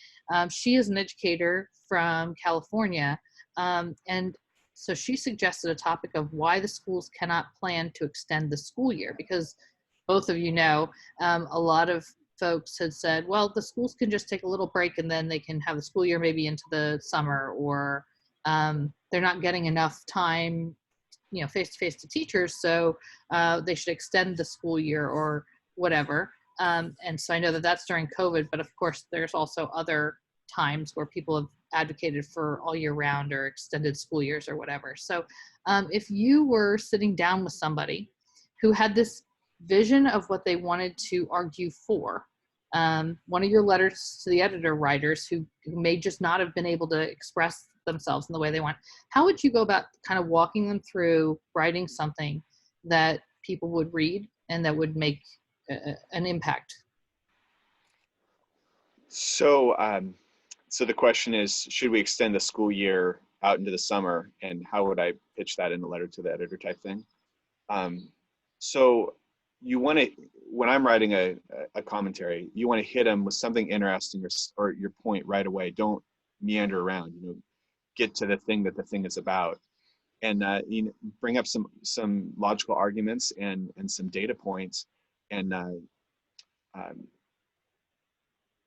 She is an educator from California, and so she suggested a topic of why the schools cannot plan to extend the school year, because both of you know, a lot of folks had said, well, the schools can just take a little break and then they can have the school year maybe into the summer, or they're not getting enough time, face-to-face to teachers, so they should extend the school year or whatever. And so I know that that's during COVID, but of course there's also other times where people have advocated for all year round or extended school years or whatever. So if you were sitting down with somebody who had this vision of what they wanted to argue for, one of your letters to the editor writers who may just not have been able to express themselves in the way they want, how would you go about kind of walking them through writing something that people would read and that would make an impact? So the question is, should we extend the school year out into the summer, and how would I pitch that in a letter to the editor type thing? So you want to, when I'm writing a commentary, you want to hit them with something interesting or your point right away. Don't meander around, get to the thing that the thing is about, and bring up some logical arguments and some data points, and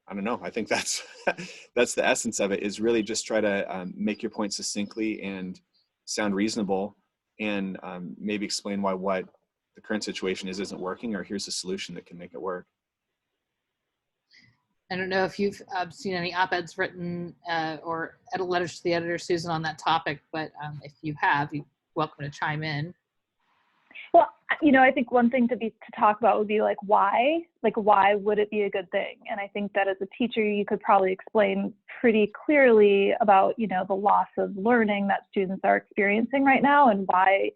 I don't know. I think that's that's the essence of it, is really just try to make your point succinctly and sound reasonable, and maybe explain why what the current situation isn't working, or here's a solution that can make it work. I don't know if you've seen any op-eds written or letters to the editor, Susan, on that topic, but if you have, you're welcome to chime in. Well, you know, I think one thing to talk about would be like why would it be a good thing? And I think that as a teacher, you could probably explain pretty clearly about, you know, the loss of learning that students are experiencing right now and why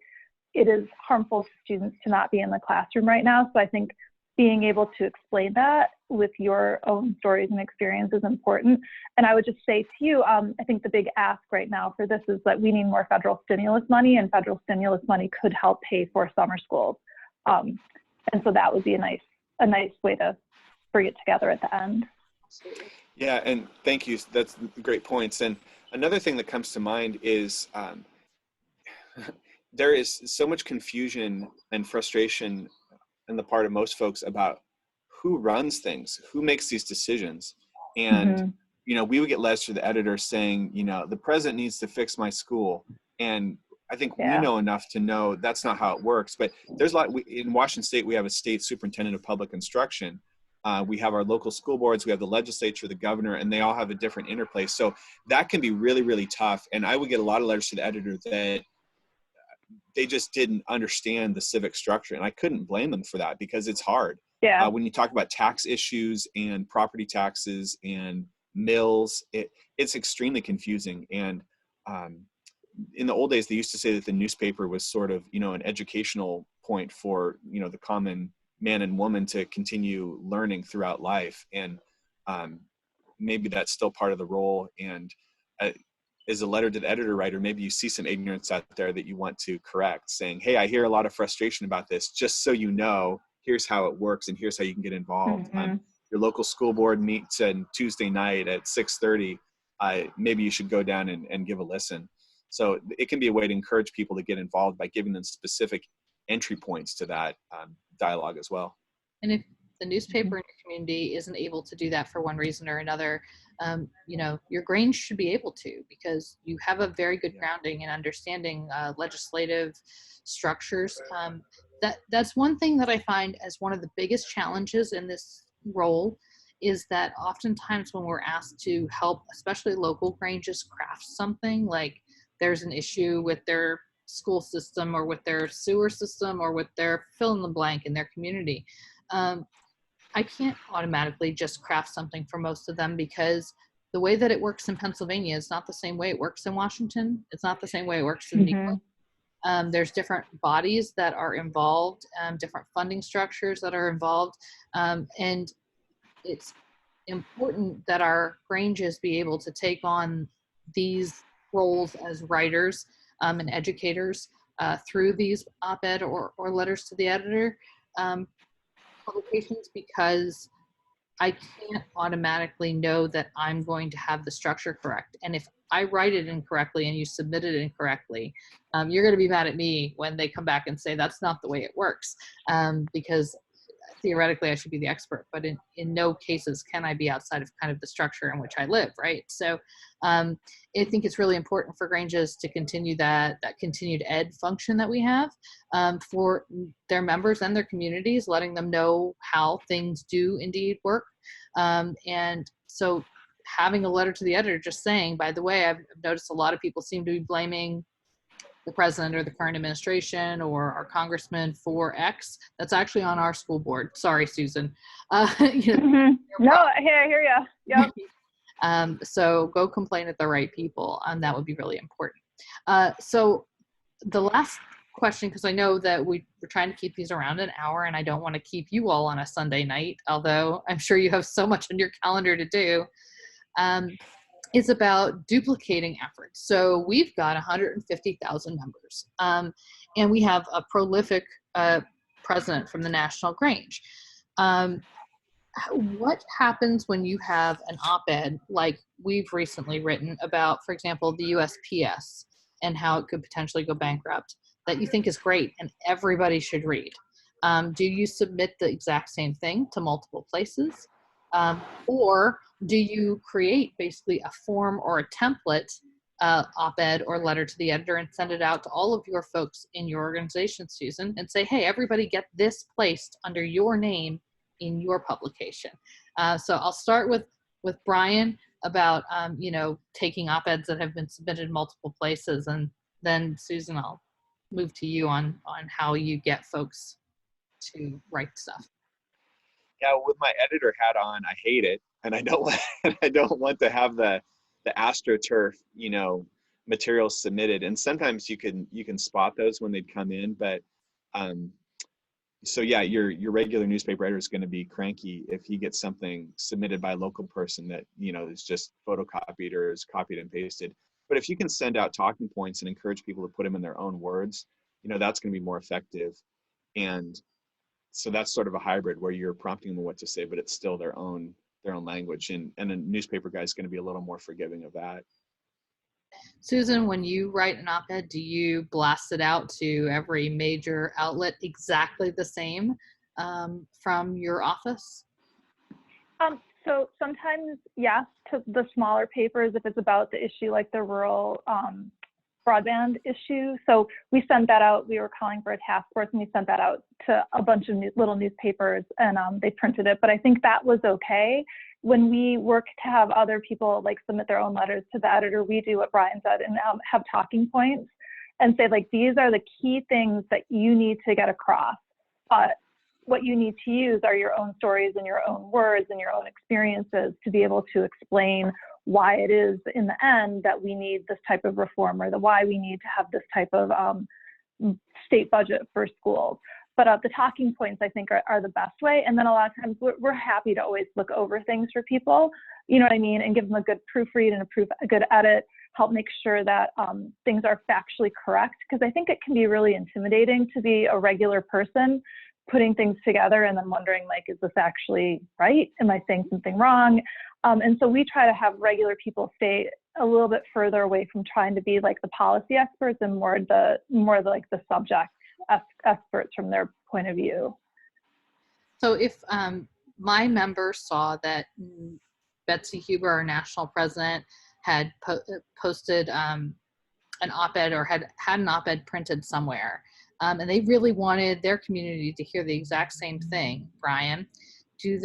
it is harmful to students to not be in the classroom right now. So I think being able to explain that with your own stories and experience is important. And I would just say to you, I think the big ask right now for this is that we need more federal stimulus money, and federal stimulus money could help pay for summer schools. And so that would be a nice way to bring it together at the end. Yeah, and thank you. That's great points. And another thing that comes to mind is there is so much confusion and frustration on the part of most folks about who runs things, who makes these decisions. And, you know, we would get letters to the editor saying, you know, the president needs to fix my school. And I think we know enough to know that's not how it works. But there's a lot, in Washington State, we have a state superintendent of public instruction. We have our local school boards, we have the legislature, the governor, and they all have a different interplay. So that can be really, really tough. And I would get a lot of letters to the editor that they just didn't understand the civic structure. And I couldn't blame them for that because it's hard. Yeah. When you talk about tax issues and property taxes and mills, it's extremely confusing. And in the old days, they used to say that the newspaper was sort of, you know, an educational point for, you know, the common man and woman to continue learning throughout life. And maybe that's still part of the role. And as a letter to the editor writer, maybe you see some ignorance out there that you want to correct, saying, hey, I hear a lot of frustration about this. Just so you know, here's how it works and here's how you can get involved. Your local school board meets on Tuesday night at 6:30. Maybe you should go down and give a listen. So it can be a way to encourage people to get involved by giving them specific entry points to that dialogue as well. And if the newspaper in your community isn't able to do that for one reason or another, you know, your Grange should be able to, because you have a very good grounding in understanding legislative structures. That's one thing that I find as one of the biggest challenges in this role, is that oftentimes when we're asked to help, especially local Granges, craft something, like there's an issue with their school system or with their sewer system or with their fill in the blank in their community, I can't automatically just craft something for most of them, because the way that it works in Pennsylvania is not the same way it works in Washington. It's not the same way it works in New York. There's different bodies that are involved, different funding structures that are involved. And it's important that our Granges be able to take on these roles as writers and educators through these op-ed or letters to the editor publications, because I can't automatically know that I'm going to have the structure correct. And if I write it incorrectly and you submit it incorrectly, you're going to be mad at me when they come back and say that's not the way it works, because theoretically I should be the expert, but in no cases can I be outside of kind of the structure in which I live, right? So I think it's really important for Granges to continue that continued ed function that we have for their members and their communities, letting them know how things do indeed work. And so having a letter to the editor just saying, by the way, I've noticed a lot of people seem to be blaming the president or the current administration or our congressman for X. That's actually on our school board. Sorry, Susan. You know, no, I hear you. Yep. So go complain at the right people, and that would be really important. So the last question, because I know that we're trying to keep these around an hour, and I don't want to keep you all on a Sunday night, although I'm sure you have so much on your calendar to do. Is about duplicating efforts. So we've got 150,000 members, and we have a prolific president from the National Grange. What happens when you have an op-ed like we've recently written about, for example, the USPS and how it could potentially go bankrupt, that you think is great and everybody should read? Do you submit the exact same thing to multiple places? Or do you create basically a form or a template op-ed or letter to the editor and send it out to all of your folks in your organization, Susan, and say, hey, everybody get this placed under your name in your publication? So I'll start with Brian about, you know, taking op-eds that have been submitted multiple places, and then Susan, I'll move to you on how you get folks to write stuff. Yeah, with my editor hat on, I hate it, and I don't I don't want to have the astroturf, materials submitted. And sometimes you can spot those when they'd come in, but um, so yeah, your regular newspaper editor is going to be cranky if he gets something submitted by a local person that is just photocopied or is copied and pasted. But if you can send out talking points and encourage people to put them in their own words, that's going to be more effective. And so that's sort of a hybrid where you're prompting them what to say, but it's still their own language. And a newspaper guy is going to be a little more forgiving of that. Susan, when you write an op-ed, do you blast it out to every major outlet exactly the same from your office? So sometimes, yes, to the smaller papers, if it's about the issue like the rural broadband issue. So we sent that out. We were calling for a task force, and we sent that out to a bunch of little newspapers, and they printed it. But I think that was okay. When we work to have other people like submit their own letters to the editor, we do what Brian said and have talking points and say, like, these are the key things that you need to get across. But what you need to use are your own stories and your own words and your own experiences to be able to explain why it is in the end that we need this type of reform, or why we need to have this type of state budget for schools. But the talking points, I think, are the best way. And then a lot of times we're happy to always look over things for people, you know what I mean, and give them a good proofread and a good edit, help make sure that things are factually correct. Because I think it can be really intimidating to be a regular person putting things together and then wondering, like, is this actually right? Am I saying something wrong? And so we try to have regular people stay a little bit further away from trying to be like the policy experts and more like the subject experts from their point of view. So if my members saw that Betsy Huber, our national president, had posted an op-ed or had an op-ed printed somewhere, and they really wanted their community to hear the exact same thing, Brian, do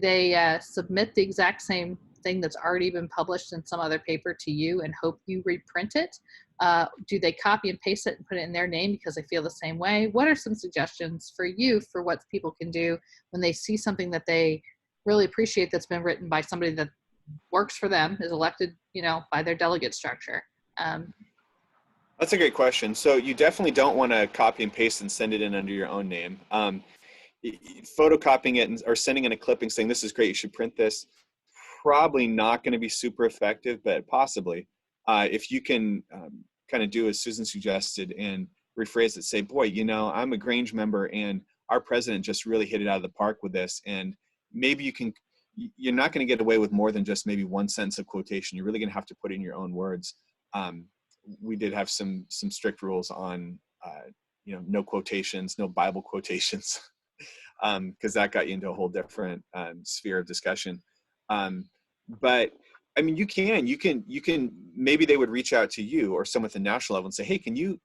they submit the exact same thing that's already been published in some other paper to you and hope you reprint it? Do they copy and paste it and put it in their name because they feel the same way? What are some suggestions for you for what people can do when they see something that they really appreciate that's been written by somebody that works for them, is elected, by their delegate structure? That's a great question. So you definitely don't want to copy and paste and send it in under your own name. Photocopying it or sending in a clipping saying, this is great, you should print this, probably not going to be super effective, but possibly. If you can kind of do as Susan suggested and rephrase it, say, boy, I'm a Grange member and our president just really hit it out of the park with this. And maybe you're not going to get away with more than just maybe one sentence of quotation. You're really going to have to put it in your own words. We did have some strict rules on, no quotations, no Bible quotations, because that got you into a whole different sphere of discussion. But I mean, you can, maybe they would reach out to you or someone at the national level and say, hey, can you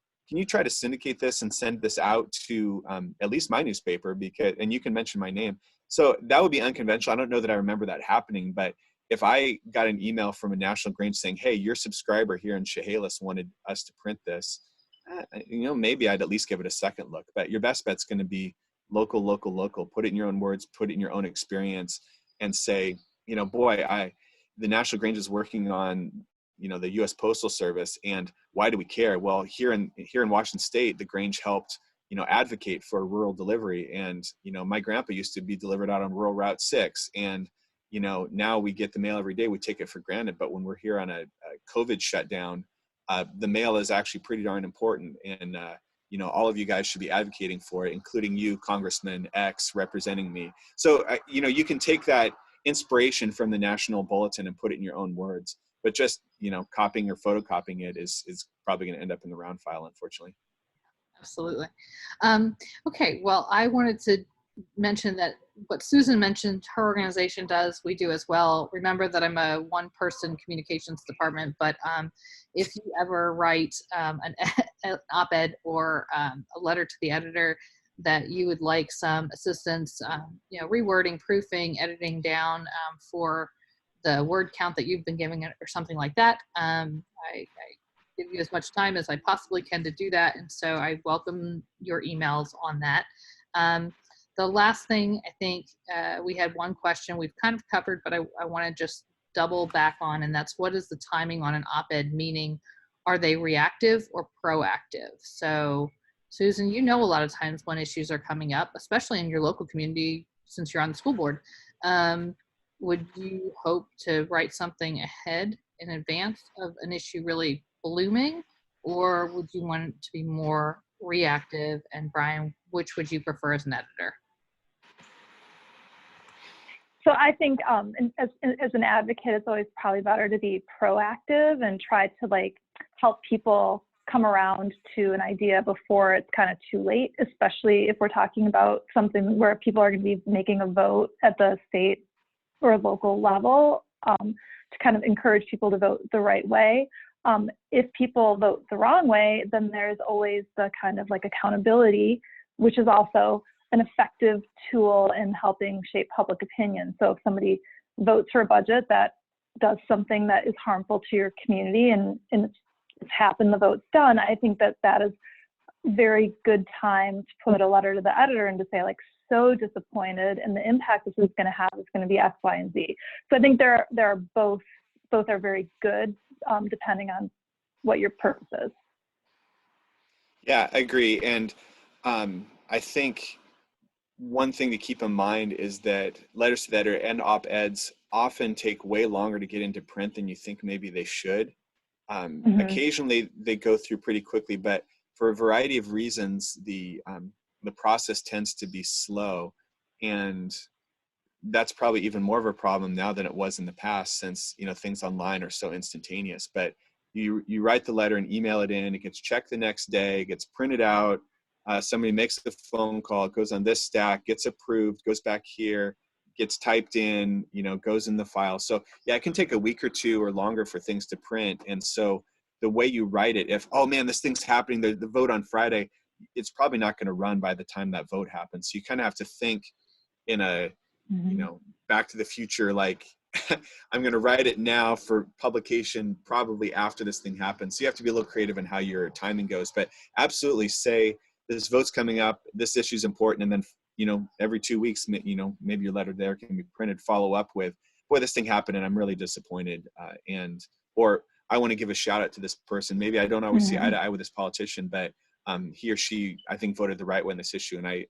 try to syndicate this and send this out to at least my newspaper, and you can mention my name. So that would be unconventional. I don't know that I remember that happening, but if I got an email from a national Grange saying, hey, your subscriber here in Chehalis wanted us to print this, maybe I'd at least give it a second look. But your best bet's going to be local, local, local. Put it in your own words, put it in your own experience, and say, boy, the National Grange is working on, the U.S. Postal Service, and why do we care? Well, here in Washington State, the Grange helped, advocate for rural delivery, and my grandpa used to be delivered out on rural Route 6, and now we get the mail every day. We take it for granted, but when we're here on a COVID shutdown, the mail is actually pretty darn important, and all of you guys should be advocating for it, including you, Congressman X, representing me. So you can take that inspiration from the national bulletin and put it in your own words, but just copying or photocopying it is probably going to end up in the round file, unfortunately. Absolutely. Okay, well, I wanted to mention that what Susan mentioned her organization does, we do as well. Remember that I'm a one-person communications department, but if you ever write an op-ed or a letter to the editor that you would like some assistance, rewording, proofing, editing down for the word count that you've been giving it or something like that, I give you as much time as I possibly can to do that. And so I welcome your emails on that. The last thing, I think we had one question we've kind of covered, but I want to just double back on, and that's what is the timing on an op-ed, meaning are they reactive or proactive? So Susan, you know a lot of times when issues are coming up, especially in your local community since you're on the school board. Would you hope to write something ahead in advance of an issue really blooming, or would you want it to be more reactive? And Brian, which would you prefer as an editor? So I think as an advocate, it's always probably better to be proactive and try to like help people come around to an idea before it's kind of too late, especially if we're talking about something where people are going to be making a vote at the state or local level, to kind of encourage people to vote the right way. If people vote the wrong way, then there's always the kind of like accountability, which is also an effective tool in helping shape public opinion. So if somebody votes for a budget that does something that is harmful to your community and it's happened, the vote's done, I think that is very good time to put a letter to the editor and to say, like, so disappointed, and the impact this is going to have is going to be X, Y, and Z. So I think there are both are very good, depending on what your purpose is. Yeah, I agree. And I think one thing to keep in mind is that letters to the editor and op-eds often take way longer to get into print than you think maybe they should. Occasionally they go through pretty quickly, but for a variety of reasons, the process tends to be slow, and that's probably even more of a problem now than it was in the past, since things online are so instantaneous. But you write the letter and email it in, it gets checked the next day, it gets printed out, somebody makes the phone call, it goes on this stack, gets approved, goes back here, gets typed in, goes in the file. So yeah, it can take a week or two or longer for things to print. And so the way you write it, if, oh man, this thing's happening, the vote on Friday, it's probably not going to run by the time that vote happens. So you kind of have to think in a, back to the future, like I'm going to write it now for publication probably after this thing happens. So you have to be a little creative in how your timing goes, but absolutely say this vote's coming up, this issue is important. And then, every 2 weeks, maybe your letter there can be printed, follow up with, boy, this thing happened and I'm really disappointed. Or I want to give a shout out to this person. Maybe I don't always see eye to eye with this politician, but he or she, I think, voted the right way on this issue. And I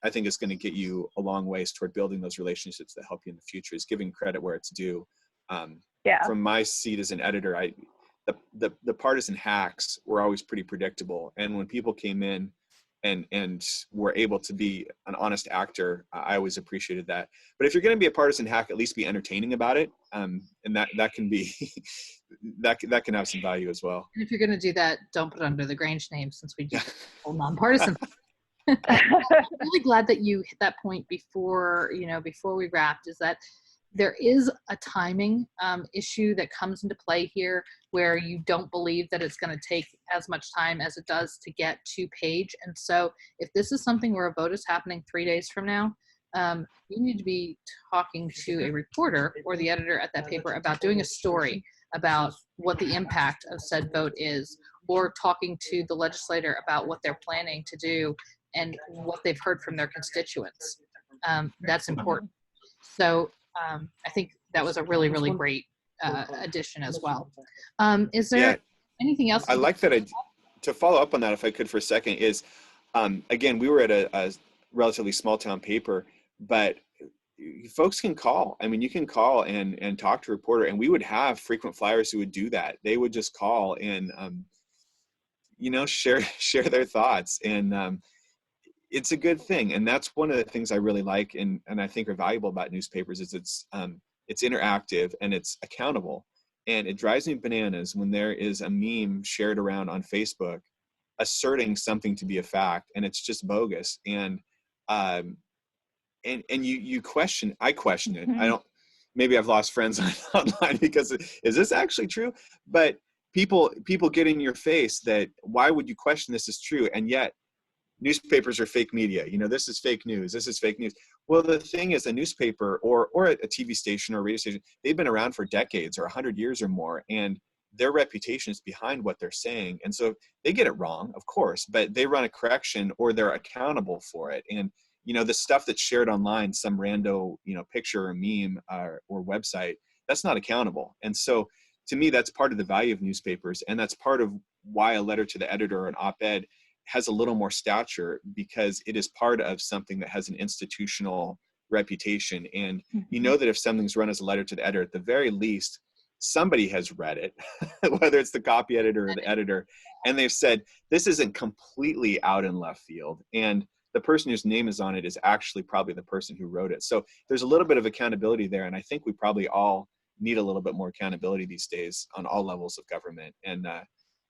think is going to get you a long ways toward building those relationships that help you in the future, is giving credit where it's due. From my seat as an editor, the partisan hacks were always pretty predictable. And when people came in and were able to be an honest actor, I always appreciated that. But if you're going to be a partisan hack, at least be entertaining about it. And that can be, that can have some value as well. And if you're going to do that, don't put it under the Grange name, since we do all nonpartisan. I'm really glad that you hit that point before we wrapped, is that there is a timing issue that comes into play here, where you don't believe that it's going to take as much time as it does to get to page. And so if this is something where a vote is happening 3 days from now, you need to be talking to a reporter or the editor at that paper about doing a story about what the impact of said vote is, or talking to the legislator about what they're planning to do and what they've heard from their constituents. That's important. So I think that was a really, really great addition as well. Is there anything else? I like that. To follow up on that, if I could for a second, is again, we were at a relatively small town paper, but folks can call. I mean, you can call and talk to a reporter, and we would have frequent flyers who would do that. They would just call and share their thoughts, and it's a good thing. And that's one of the things I really like and I think are valuable about newspapers, is it's interactive and it's accountable. And it drives me bananas when there is a meme shared around on Facebook asserting something to be a fact, and it's just bogus. And you question, I question it. I don't, maybe I've lost friends online because is this actually true? But people get in your face that, why would you question this is true? And yet newspapers are fake media. This is fake news. This is fake news. Well, the thing is, a newspaper or a TV station or a radio station, they've been around for decades or 100 years or more. And their reputation is behind what they're saying. And so they get it wrong, of course, but they run a correction or they're accountable for it. And, you know, the stuff that's shared online, some rando, you know, picture or meme or website, that's not accountable. And so to me, that's part of the value of newspapers. And that's part of why a letter to the editor or an op-ed has a little more stature, because it is part of something that has an institutional reputation. And you know that if something's run as a letter to the editor, at the very least, somebody has read it, whether it's the copy editor or the editor, and they've said, this isn't completely out in left field. And the person whose name is on it is actually probably the person who wrote it. So there's a little bit of accountability there. And I think we probably all need a little bit more accountability these days on all levels of government. And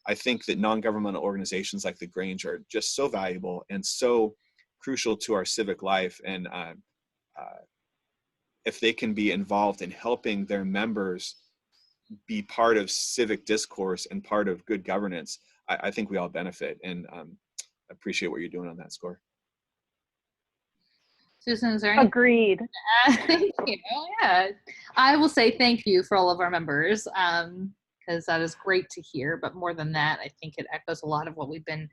I think that non-governmental organizations like the Grange are just so valuable and so crucial to our civic life. And if they can be involved in helping their members be part of civic discourse and part of good governance, I think we all benefit. And appreciate what you're doing on that score. Susan, is there anything? Agreed. Thank you. Yeah, I will say thank you for all of our members, because that is great to hear. But more than that, I think it echoes a lot of what we've been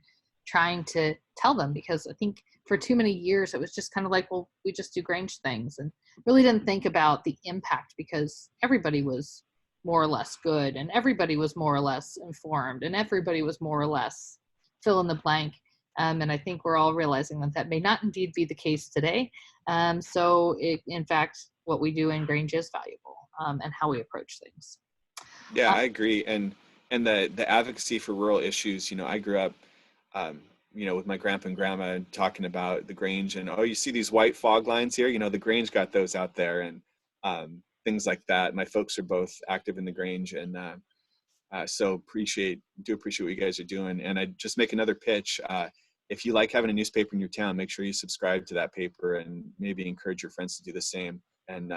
trying to tell them, because I think for too many years it was just kind of like, well, we just do Grange things, and really didn't think about the impact, because everybody was more or less good, and everybody was more or less informed, and everybody was more or less fill in the blank. And I think we're all realizing that that may not indeed be the case today. So in fact, what we do in Grange is valuable, and how we approach things. Yeah, I agree. And the advocacy for rural issues, you know, I grew up, you know, with my grandpa and grandma talking about the Grange, and, oh, you see these white fog lines here, you know, the Grange got those out there, and things like that. My folks are both active in the Grange, and so do appreciate what you guys are doing. And I just make another pitch. If you like having a newspaper in your town, make sure you subscribe to that paper, and maybe encourage your friends to do the same. And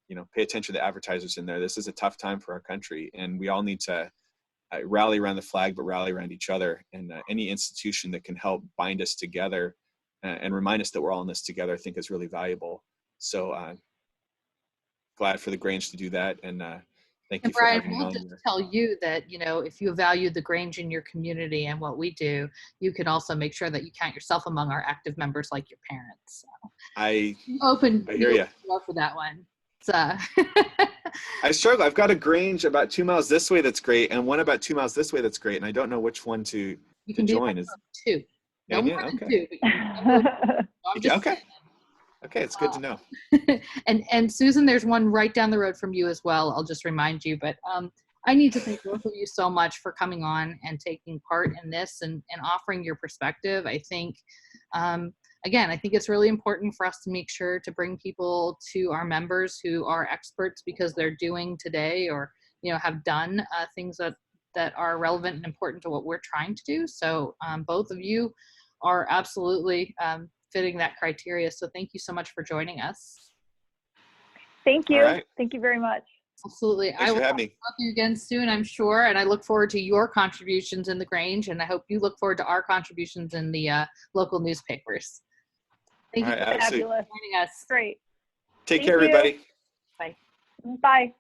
you know, pay attention to the advertisers in there. This is a tough time for our country, and we all need to rally around the flag, but rally around each other. And any institution that can help bind us together and remind us that we're all in this together, I think is really valuable. So glad for the Grange to do that. And thank you for Brian, having me we'll on just here. tell you that, you know, if you value the Grange in your community and what we do, you can also make sure that you count yourself among our active members, like your parents. So I hear you you. for that one. So I struggle. I've got a Grange about 2 miles this way that's great, and one about 2 miles this way that's great, and I don't know which one to join. Is two. No more than okay. two. But Okay. Okay, it's good to know. And Susan, there's one right down the road from you as well. I'll just remind you. But I need to thank both of you so much for coming on and taking part in this and offering your perspective. I think, again, I think it's really important for us to make sure to bring people to our members who are experts, because they're doing today, or, you know, have done things that are relevant and important to what we're trying to do. So both of you are absolutely fitting that criteria. So thank you so much for joining us. Thank you. Right. Thank you very much. Absolutely. Thanks for having me. Talk to you again soon, I'm sure. And I look forward to your contributions in the Grange, and I hope you look forward to our contributions in the local newspapers. Thank you for Fabulous. joining us. Great. Take Thank care, you. everybody. Bye. Bye.